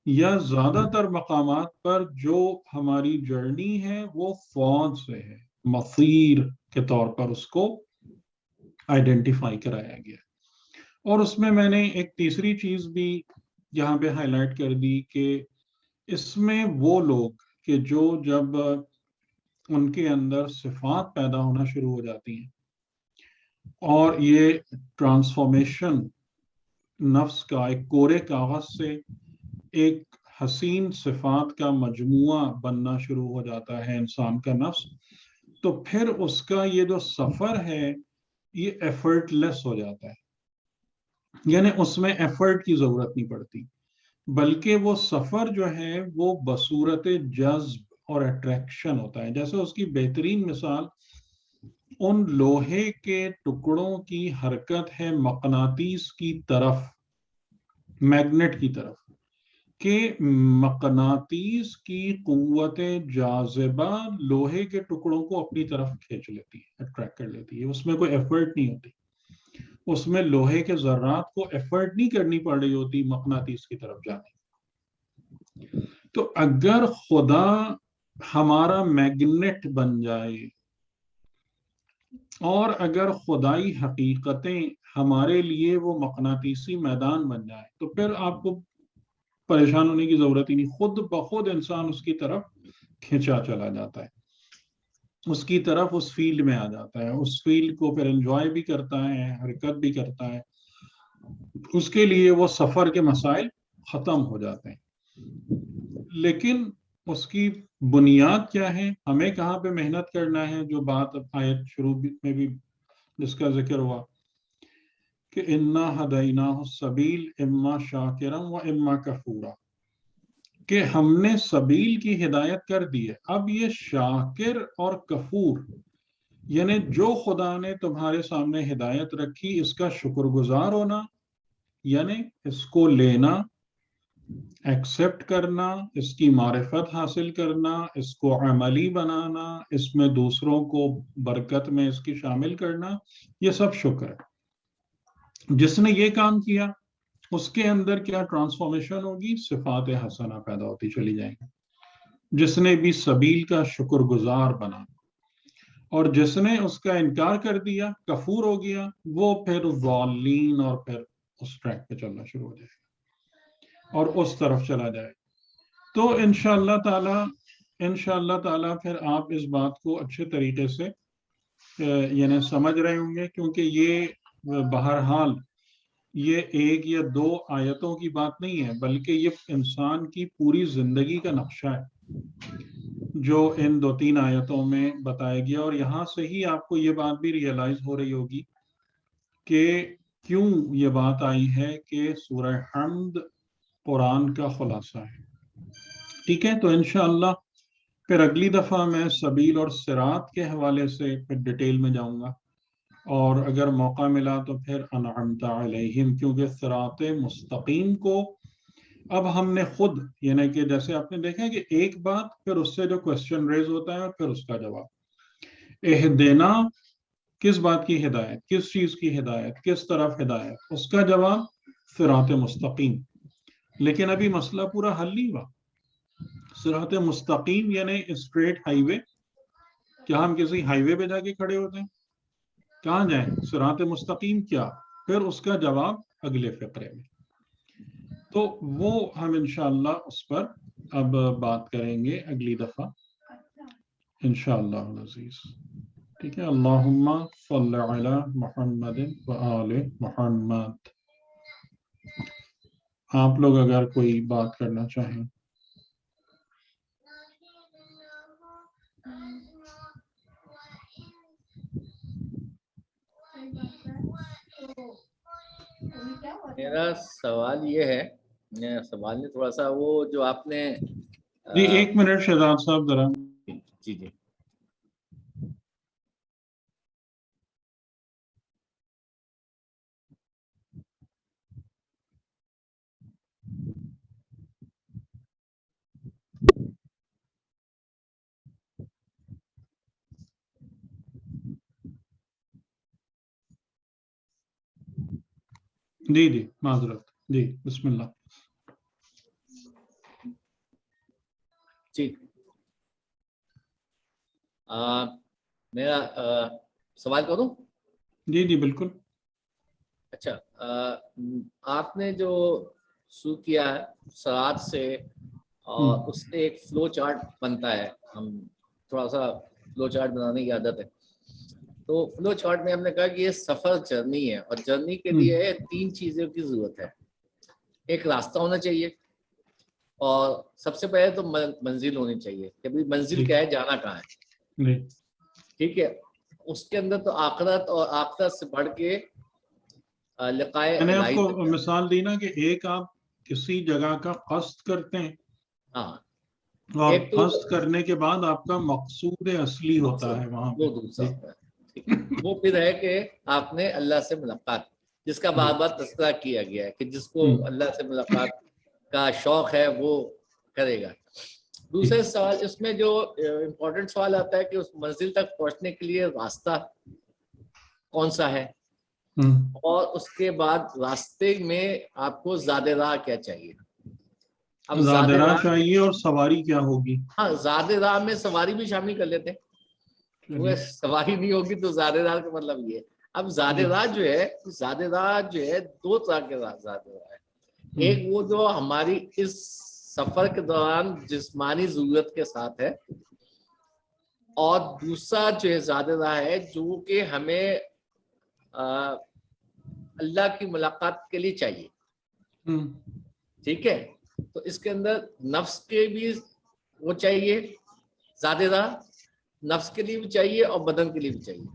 یا زیادہ تر مقامات پر جو ہماری جرنی ہے وہ فوج سے ہے، مصیر کے طور پر اس کو آئیڈینٹیفائی کرایا گیا۔ اور اس میں نے ایک تیسری چیز بھی یہاں پہ ہائی لائٹ کر دی کہ اس میں وہ لوگ کہ جو جب ان کے اندر صفات پیدا ہونا شروع ہو جاتی ہیں اور یہ ٹرانسفارمیشن نفس کا ایک کورے کاغذ سے ایک حسین صفات کا مجموعہ بننا شروع ہو جاتا ہے انسان کا نفس، تو پھر اس کا یہ جو سفر ہے یہ ایفرٹ لیس ہو جاتا ہے، یعنی اس میں ایفرٹ کی ضرورت نہیں پڑتی، بلکہ وہ سفر جو ہے وہ بصورت جذب اور اٹریکشن ہوتا ہے۔ جیسے اس کی بہترین مثال ان لوہے کے ٹکڑوں کی حرکت ہے مقناطیس کی طرف، میگنیٹ کی طرف، کہ مقناطیس کی قوت جاذبہ لوہے کے ٹکڑوں کو اپنی طرف کھینچ لیتی ہے، اٹریکٹ کر لیتی ہے، اس میں کوئی ایفرٹ نہیں ہوتی، اس میں لوہے کے ذرات کو ایفرٹ نہیں کرنی پڑ رہی ہوتی مقناطیس کی طرف جانے۔ تو اگر خدا ہمارا میگنیٹ بن جائے اور اگر خدائی حقیقتیں ہمارے لیے وہ مقناطیسی میدان بن جائے تو پھر آپ کو پریشان ہونے کی ضرورت ہی نہیں، خود بخود انسان اس کی طرف کھینچا چلا جاتا ہے، اس کی طرف اس فیلڈ میں آ جاتا ہے، اس فیلڈ کو پھر انجوائے بھی کرتا ہے، حرکت بھی کرتا ہے، اس کے لیے وہ سفر کے مسائل ختم ہو جاتے ہیں۔ لیکن اس کی بنیاد کیا ہے، ہمیں کہاں پہ محنت کرنا ہے، جو بات آیت شروع میں بھی جس کا ذکر ہوا کہ انا ہدیناہ السبیل اما شاکرا و اما کفورا، کہ ہم نے سبیل کی ہدایت کر دی ہے، اب یہ شاکر اور کفور، یعنی جو خدا نے تمہارے سامنے ہدایت رکھی اس کا شکر گزار ہونا، یعنی اس کو لینا، ایکسپٹ کرنا، اس کی معرفت حاصل کرنا، اس کو عملی بنانا، اس میں دوسروں کو برکت میں اس کی شامل کرنا، یہ سب شکر ہے۔ جس نے یہ کام کیا اس کے اندر کیا ٹرانسفارمیشن ہوگی، صفات حسنہ پیدا ہوتی چلی جائیں گی۔ جس نے بھی سبیل کا شکر گزار بنا اور جس نے اس کا انکار کر دیا، کفور ہو گیا، وہ پھر ضالین اور پھر اس ٹریک پہ چلنا شروع ہو جائے گا اور اس طرف چلا جائے۔ تو انشاءاللہ تعالی پھر آپ اس بات کو اچھے طریقے سے یعنی سمجھ رہے ہوں گے، کیونکہ یہ بہرحال یہ ایک یا دو آیتوں کی بات نہیں ہے، بلکہ یہ انسان کی پوری زندگی کا نقشہ ہے جو ان دو تین آیتوں میں بتایا گیا۔ اور یہاں سے ہی آپ کو یہ بات بھی ریئلائز ہو رہی ہوگی کہ کیوں یہ بات آئی ہے کہ سورہ حمد قرآن کا خلاصہ ہے۔ ٹھیک ہے، تو انشاءاللہ پھر اگلی دفعہ میں سبیل اور صراط کے حوالے سے پھر ڈیٹیل میں جاؤں گا، اور اگر موقع ملا تو پھر انعمت علیہم، کیونکہ صراط مستقیم کو اب ہم نے خود، یعنی کہ جیسے آپ نے دیکھا کہ ایک بات پھر اس سے جو کوشچن ریز ہوتا ہے اور پھر اس کا جواب، اہدنا کس بات کی ہدایت، کس چیز کی ہدایت، کس طرف ہدایت، اس کا جواب صراط مستقیم۔ لیکن ابھی مسئلہ پورا حل نہیں ہوا۔ صراط مستقیم یعنی اسٹریٹ ہائی وے، کیا ہم کسی ہائی وے پہ جا کے کھڑے ہوتے ہیں؟ کہاں جائیں؟ صراط مستقیم کیا، پھر اس کا جواب اگلے فقرے میں۔ تو وہ ہم انشاءاللہ اس پر اب بات کریں گے اگلی دفعہ انشاءاللہ العزیز۔ ٹھیک ہے، اللہم صلی علی محمد و آل محمد۔ آپ لوگ اگر کوئی بات کرنا چاہیں۔ میرا سوال یہ ہے، سوال نے تھوڑا سا وہ جو آپ نے جی ایک منٹ شہزاد صاحب ذرا۔ جی جی جی معذرت، جی بسم اللہ۔ ٹھیک. میرا سوال کروں؟ جی جی بالکل. اچھا، آپ نے جو شروع کیا ہے صراط سے، اور اس سے ایک فلو چارٹ بنتا ہے، ہم تھوڑا سا فلو چارٹ بنانے کی عادت ہے، تو فلو چارٹ میں ہم نے کہا کہ یہ سفر جرنی ہے، اور جرنی کے لیے 3 چیزوں کی ضرورت ہے. ایک راستہ ہونا چاہیے، اور سب سے پہلے تو منزل ہونی چاہیے کہ بھائی منزل کیا ہے، جانا کہاں ہے. ٹھیک ہے. اس کے اندر تو آخرت، اور آخرت سے بڑھ کے لقائے میں نے آپ الہی کو تک. مثال دی نا کہ ایک آپ کسی جگہ کا قصد کرتے ہیں، ہاں، اور ایک تو قصد کرنے کے بعد آپ کا مقصود اصلی ہوتا ہے وہاں پہ. وہ دوسرا جی ہوتا ہے. ٹھیک ہے. وہ پھر ہے کہ آپ نے اللہ سے ملاقات، جس کا بار بار تذکرہ کیا گیا ہے کہ جس کو اللہ سے ملاقات کا شوق ہے وہ کرے گا. دوسرے سوال اس میں جو امپورٹنٹ سوال آتا ہے کہ اس منزل تک پہنچنے کے لیے راستہ کون سا ہے، اور اس کے بعد راستے میں آپ کو زیادہ راہ کیا چاہیے. اب زیادہ راہ راہ، چاہیے اور سواری کیا ہوگی. ہاں زیادہ راہ میں سواری بھی شامل کر لیتے ہیں، کیونکہ سواری نہیں ہوگی تو زیادہ راہ کا مطلب یہ ہے. اب زیادہ راہ جو ہے، زیادہ راہ جو ہے 2 طرح کے زیادہ راہ ہے. ایک وہ جو ہماری اس سفر کے دوران جسمانی ضرورت کے ساتھ ہے، اور دوسرا جو ہے زیادہ راہ ہے جو کہ ہمیں اللہ کی ملاقات کے لیے چاہیے. ٹھیک ہے. تو اس کے اندر نفس کے بھی وہ چاہیے زیادہ راہ، نفس کے لیے بھی چاہیے اور بدن کے لیے بھی چاہیے.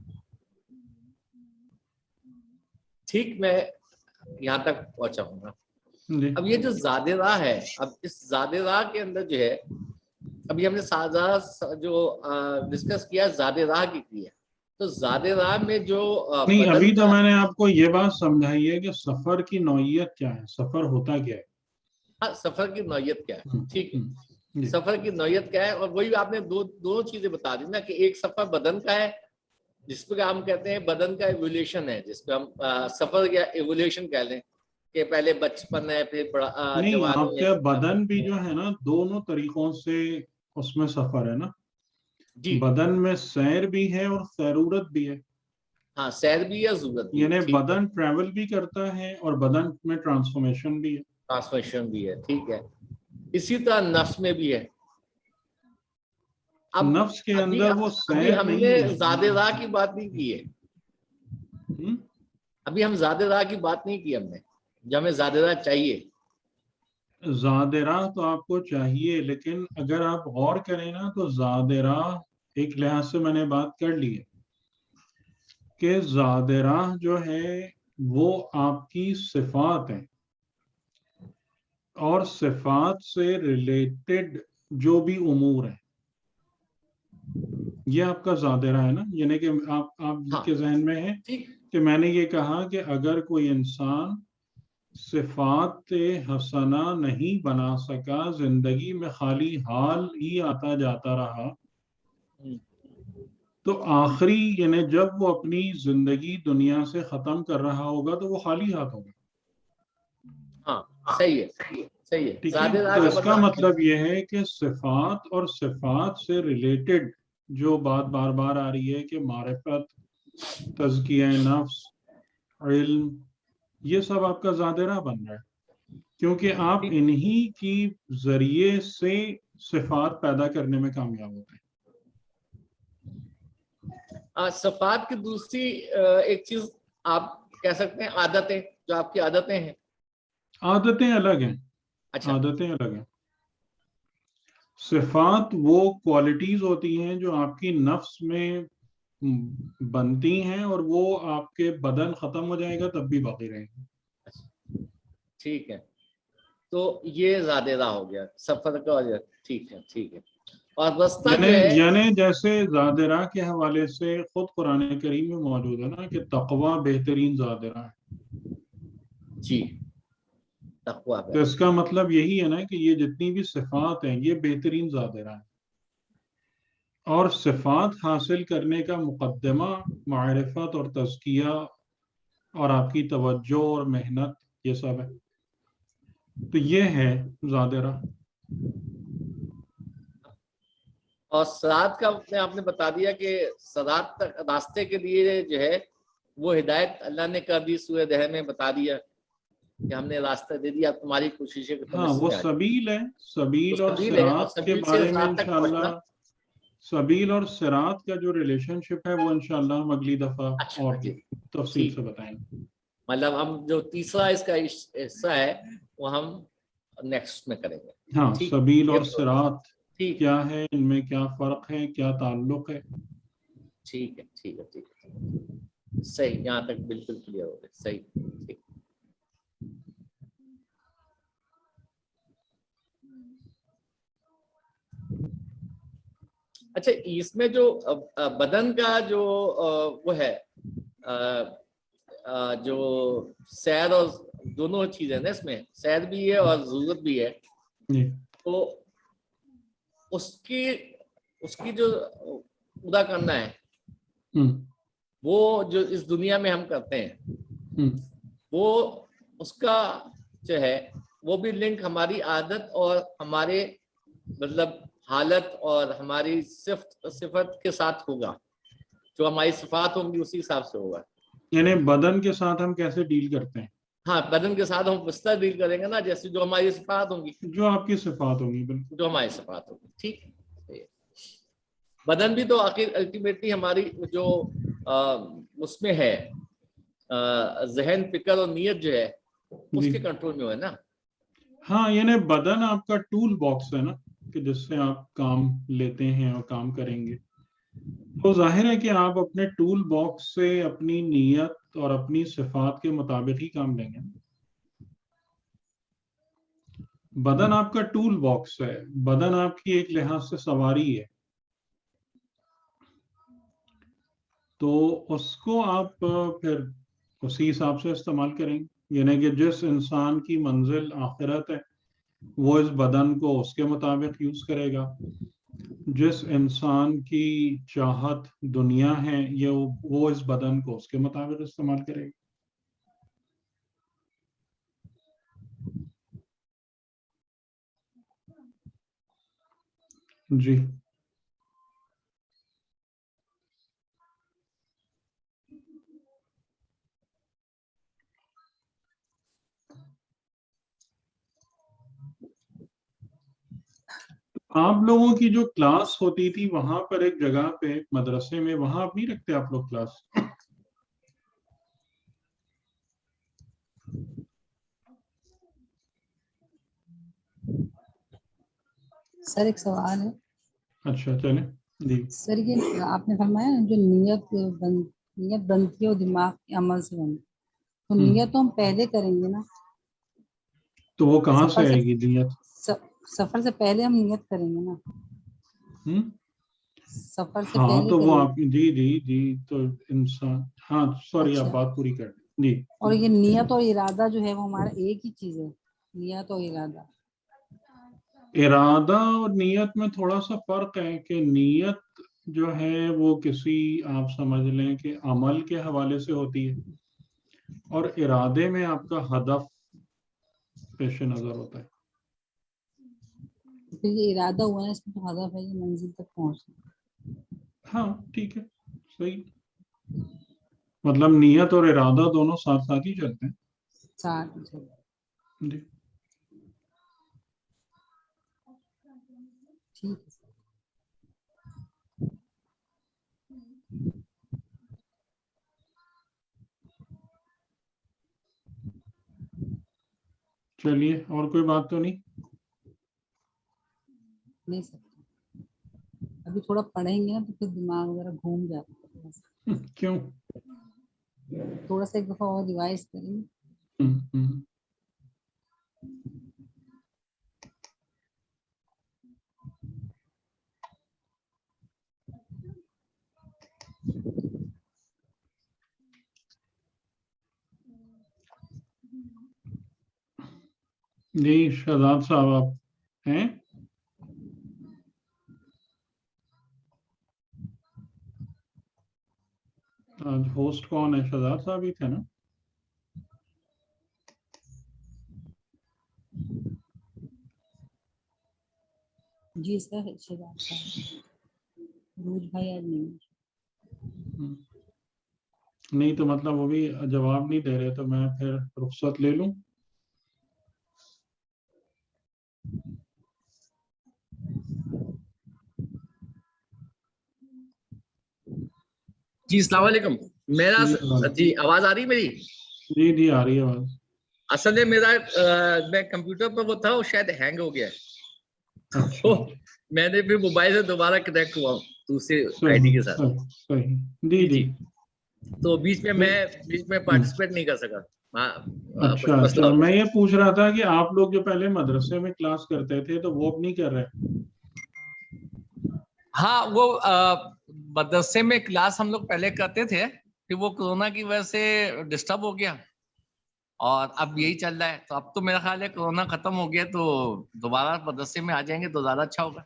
ٹھیک، میں یہاں تک پہنچا ہوں گا. اب یہ جو زیادہ راہ ہے، اب اس زیادہ راہ کے اندر جو ہے، ابھی ہم نے سادہ جو ڈسکس کیا زیادہ راہ کی ہے، تو زیادہ راہ میں جو نہیں، بدن ابھی تو کا، میں نے آپ کو یہ بات سمجھائی ہے کہ سفر کی نوعیت کیا ہے، سفر ہوتا کیا ہے. ہاں سفر کی نوعیت کیا ہے. ٹھیک ہے. جی. سفر کی نوعیت کیا ہے، اور وہی آپ نے دو چیزیں بتا دی نا، کہ ایک سفر بدن کا ہے جس پہ ہم کہتے ہیں بدن کا ایولیوشن ہے، جس پہ ہم سفر یا ایولیوشن کہہ لیں کہ پہلے بچپن ہے، پھر نہیں، جوانی آپ ہے. کا بدن بھی جو ہے نا دونوں طریقوں سے اس میں سفر ہے نا. جی بدن میں سیر بھی ہے اور سیرورت بھی ہے. ہاں، سیر بھی ہے، ضرورت بھی ہے. یعنی ٹھیک ہے. بدن ٹریول بھی کرتا ہے اور بدن میں ٹرانسفارمیشن بھی ہے. ٹرانسمیشن بھی ہے. ٹھیک ہے. اسی طرح نفس میں بھی ہے. اب نفس کے ابھی اندر وہ ابھی سیر ہم نے نہیں ہے. زیادہ راہ کی بات نہیں کی ہے. ابھی ہم زیادہ راہ کی بات نہیں کی ہم نے، جو ہمیں زیادہ راہ چاہیے. زیادہ راہ تو آپ کو چاہیے، لیکن اگر آپ غور کریں نا تو زیادہ راہ ایک لحاظ سے میں نے بات کر لی ہے کہ زیادہ راہ جو ہے وہ آپ کی صفات ہیں، اور صفات سے ریلیٹڈ جو بھی امور ہیں یہ آپ کا زیادہ راہ ہے نا. یعنی کہ آپ کے ذہن میں ہے کہ میں نے یہ کہا کہ اگر کوئی انسان صفات حسنہ نہیں بنا سکا، زندگی میں خالی حال ہی آتا جاتا رہا، تو آخری یعنی جب وہ اپنی زندگی دنیا سے ختم کر رہا ہوگا تو وہ خالی ہاتھ ہوگا. ہاں صحیح ہے، صحیح ہے. ٹھیک ہے. زیادہ راہ تو کا اس کا مطلب یہ ہے کہ صفات اور صفات سے ریلیٹڈ جو بات بار بار آ رہی ہے کہ معرفت، تزکیہ نفس، علم، یہ سب آپ کا زیادہ راہ بن رہا ہے، کیونکہ آپ انہی کی ذریعے سے صفات پیدا کرنے میں کامیاب ہوتے ہیں. صفات کی دوسری ایک چیز آپ کہہ سکتے ہیں عادتیں، جو آپ کی عادتیں ہیں. عادتیں الگ ہیں. اچھا، عادتیں الگ ہیں. صفات وہ کوالٹیز ہوتی ہیں جو آپ کی نفس میں بنتی ہیں، اور وہ آپ کے بدن ختم ہو جائے گا تب بھی باقی رہیں گے. ٹھیک ہے. تو یہ زیادہ راہ ہو گیا سفر کا. ٹھیک ہے، ٹھیک ہے. اور رستہ جو ہے، یعنی جیسے زیادہ راہ کے حوالے سے خود قرآن کریم میں موجود ہے نا کہ تقویٰ بہترین زیادہ راہ ہے. جی تقویٰ تو اس کا مطلب یہی ہے نا کہ یہ جتنی بھی صفات ہیں یہ بہترین زیادہ راہ ہے، اور صفات حاصل کرنے کا مقدمہ معرفت اور تزکیہ اور آپ کی توجہ اور محنت یہ سب ہے. تو یہ ہے زیادہ راہ. اور سرات کا آپ نے بتا دیا کہ سرات تک راستے کے لیے جو ہے وہ ہدایت اللہ نے کر دی، سورہ دہر میں بتا دیا کہ ہم نے راستہ دے دیا، تمہاری کوششیں کہ تم ہاں اس وہ میں آ جاؤ۔ سبیل ہے، تو سبیل اور سبیل ہے، اور صراط کے سبیل سے بارے میں رات تک پہنچنا۔ انشاءاللہ، سبیل اور صراط کا جو ریلیشن شپ ہے وہ انشاءاللہ ہم اگلی دفعہ اچھا اور جی، تفصیل ٹھیک، سے بتائیں گے۔ مطلب ہم جو تیسرا اس کا حصہ ہے وہ ہم نیکسٹ میں کریں گے۔ ہاں ٹھیک، سبیل یہ اور صراط ٹھیک کیا ہے، ان میں کیا فرق ہے، کیا تعلق ہے۔ ٹھیک ہے، ٹھیک ہے، ٹھیک ہے، صحیح، یہاں تک بالکل کلیئر ہو گیا، صحیح، ٹھیک۔ اچھا، اس میں جو بدن کا جو وہ ہے جو سیر اور دونوں چیزیں نا، اس میں سیر بھی ہے اور ضرورت بھی ہے، جی تو اس کی جو پورا کرنا ہے ہم، وہ جو اس دنیا میں ہم کرتے ہیں، ہم، وہ اس کا جو ہے وہ بھی لنک ہماری عادت اور ہمارے مطلب حالت اور ہماری صفت کے ساتھ ہوگا، جو ہماری صفات ہوں گی اسی حساب سے ہوگا۔ یعنی بدن کے ساتھ ہم کیسے ڈیل کرتے ہیں، ہاں، بدن کے ساتھ ہم اس طرح ڈیل کریں گے نا جیسے جو ہماری صفات ہوں گی، جو آپ کی صفات ہوں گی، بالکل۔ جو ہماری صفات ہوگی، ٹھیک ہے۔ بدن بھی تو آخر الٹیمیٹلی ہماری جو اس میں ہے ذہن، فکر اور نیت جو ہے اس جی کے کنٹرول میں ہے نا۔ ہاں، یعنی بدن آپ کا ٹول باکس ہے نا، کہ جس سے آپ کام لیتے ہیں اور کام کریں گے۔ تو ظاہر ہے کہ آپ اپنے ٹول باکس سے اپنی نیت اور اپنی صفات کے مطابق ہی کام لیں گے۔ بدن آپ کا ٹول باکس ہے، بدن آپ کی ایک لحاظ سے سواری ہے، تو اس کو آپ پھر اسی حساب سے استعمال کریں گے۔ یعنی کہ جس انسان کی منزل آخرت ہے وہ اس بدن کو اس کے مطابق یوز کرے گا، جس انسان کی چاہت دنیا ہے وہ اس بدن کو اس کے مطابق استعمال کرے گا۔ جی آپ لوگوں کی جو کلاس ہوتی تھی وہاں پر ایک جگہ پہ مدرسے میں، وہاں آپ نہیں رکھتے آپ لوگ کلاس؟ سر ایک سوال ہے اچھا چلیں جی۔ سر، یہ آپ نے فرمایا نا جو نیت بنتی ہے وہ دماغ کے عمل سے بنتی ہے، تو نیت تو ہم پہلے کریں گے نا، تو وہ کہاں سے سفر آئے گی نیت؟ سفر سے پہلے ہم نیت کریں گے نا، سفر سے ہاں پہلے تو وہ کریں آپ گے۔ جی جی جی تو انسان، ہاں سوری آپ اچھا، بات پوری کر دیں جی۔ اور یہ نیت اور ارادہ جو ہے وہ ہمارا ایک ہی چیز ہے، نیت اور ارادہ؟ ارادہ اور نیت میں تھوڑا سا فرق ہے کہ نیت جو ہے وہ کسی، آپ سمجھ لیں کہ عمل کے حوالے سے ہوتی ہے، اور ارادے میں آپ کا ہدف پیش نظر ہوتا ہے۔ پھر یہ ارادہ ہوا ہے، اس میں تو ہدف ہے یہ منزل تک پہنچنا۔ ہاں ٹھیک ہے، صحیح، مطلب نیت اور ارادہ دونوں ساتھ ساتھ ہی چلتے ہیں ساتھ جی۔ ٹھیک ہے۔ چلیے، اور کوئی بات تو نہیں؟ نہیں سکتا، ابھی تھوڑا پڑھیں گے نا تو پھر دماغ وغیرہ گھوم جاتا ہے تھوڑا سا، کیوں؟ تھوڑا سا ایک دفعہ اور ریوائز کریں گے۔ ہم۔ جی شہزاد صاحب آپ ہیں؟ آج ہوسٹ کون ہے؟ شہزاد صاحب ہی تھے نا؟ جی سر، شہزاد صاحب۔ عروج بھائی آج نہیں. نہیں تو مطلب وہ بھی جواب نہیں دے رہے تو میں پھر رخصت لے لوں. جی السلام علیکم. میرا جی آواز آ رہی ہے میری؟ جی جی آ رہی ہے آواز. اصل میں میرا میں کمپیوٹر پر وہ تھا وہ شاید ہینگ ہو گیا ہے. میں نے پھر موبائل سے دوبارہ کنیکٹ ہوا دوسرے آئی ڈی کے ساتھ. صحیح. جی جی. تو بیچ میں پارٹیسپیٹ نہیں کر سکا. اچھا اچھا میں یہ پوچھ رہا تھا کہ آپ لوگ جو پہلے مدرسے میں کلاس کرتے تھے تو وہ اب نہیں کر رہے؟ ہاں وہ مدرسے میں کلاس ہم لوگ پہلے کرتے تھے پھر وہ کورونا کی وجہ سے ڈسٹرب ہو گیا اور اب یہی چل رہا ہے. تو اب تو میرا خیال ہے کورونا ختم ہو گیا تو دوبارہ مدرسے میں آ جائیں گے تو زیادہ اچھا ہوگا.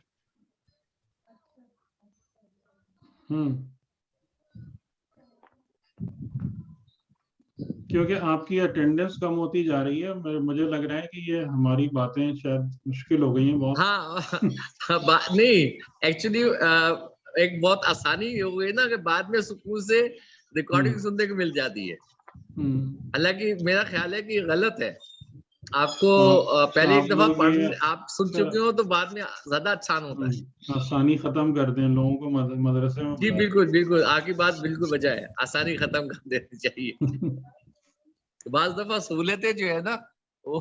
کیونکہ آپ کی اٹینڈنس کم ہوتی جا رہی ہے. مجھے لگ رہا ہے کہ یہ ہماری باتیں شاید مشکل ہو گئی ہیں بہت. ہاں نہیں ایکچولی ایک بہت آسانی ہو گئی نا کہ بعد میں سکون سے ریکارڈنگ سننے کو مل جاتی ہے. حالانکہ میرا خیال ہے کہ یہ غلط ہے. آپ کو پہلے ایک دفعہ آپ سن چکے ہو تو بعد میں زیادہ آسان ہوتا ہے. آسانی ختم کر دیں لوگوں کو مدرسے میں. جی بالکل آپ کی بات بالکل وجہ ہے. آسانی ختم کر دینی چاہیے. بعض دفعہ سہولتیں جو ہے نا وہ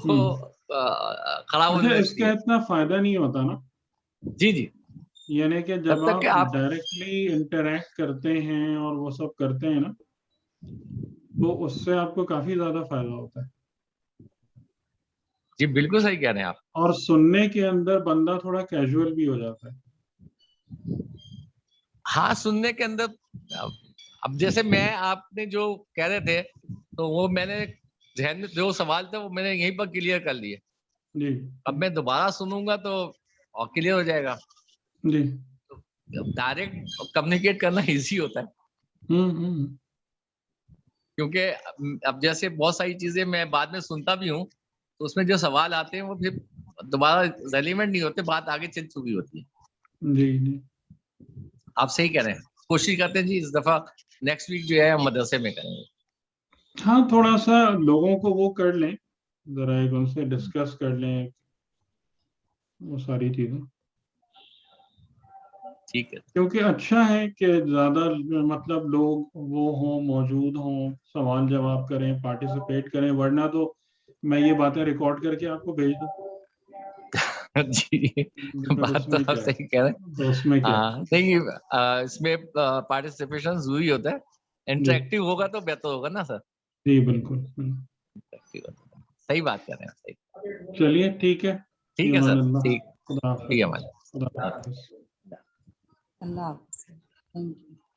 خراب ہونے اس لگتی کا ہے. اتنا فائدہ نہیں ہوتا نا. جی یعنی کہ جب آپ ڈائریکٹلی انٹریکٹ کرتے ہیں اور وہ سب کرتے ہیں نا تو اس سے آپ کو کافی زیادہ فائدہ ہوتا ہے. جی بالکل صحیح کہہ رہے ہیں آپ. اور سننے کے اندر بندہ تھوڑا کیجول بھی ہو جاتا ہے. ہاں سننے کے اندر اب جیسے میں آپ نے جو کہہ رہے تھے تو وہ میں نے ذہن میں جو سوال تھا وہ میں نے یہیں پر کلیئر کر لیے. جی. اب میں دوبارہ سنوں گا تو اور کلیئر ہو جائے گا. جی. ڈائریکٹ کمیونیکیٹ کرنا ایزی ہوتا ہے. کیونکہ اب جیسے بہت ساری چیزیں میں بعد میں سنتا بھی ہوں تو اس میں جو سوال آتے ہیں وہ پھر دوبارہ ریلیونٹ نہیں ہوتے. بات آگے چل چکی ہوتی ہے. جی جی آپ صحیح کہہ رہے ہیں. کوشش کرتے ہیں جی اس دفعہ نیکسٹ ویک جو ہے ہم مدرسے میں کریں گے. ہاں تھوڑا سا لوگوں کو وہ کر لیں ذرا ایک ان سے ڈسکس کر لیں وہ ساری چیزیں. ٹھیک ہے. کیونکہ اچھا ہے کہ زیادہ مطلب لوگ وہ ہوں موجود ہوں سوال جواب کریں پارٹیسپیٹ کریں ورنہ تو میں یہ باتیں ریکارڈ کر کے آپ کو بھیج دوں. جی بات تو آپ صحیح کہہ رہے ہیں. ہاں نہیں اس میں پارٹیسپیشن ضروری ہوتا ہے. انٹریکٹیو ہوگا تو بہتر ہوگا نا سر. جی بالکل صحیح بات کر رہے ہیں. صحیح. چلیے ٹھیک ہے. ٹھیک ہے سر. ٹھیک. خدا حافظ. اللہ حافظ. Thank you.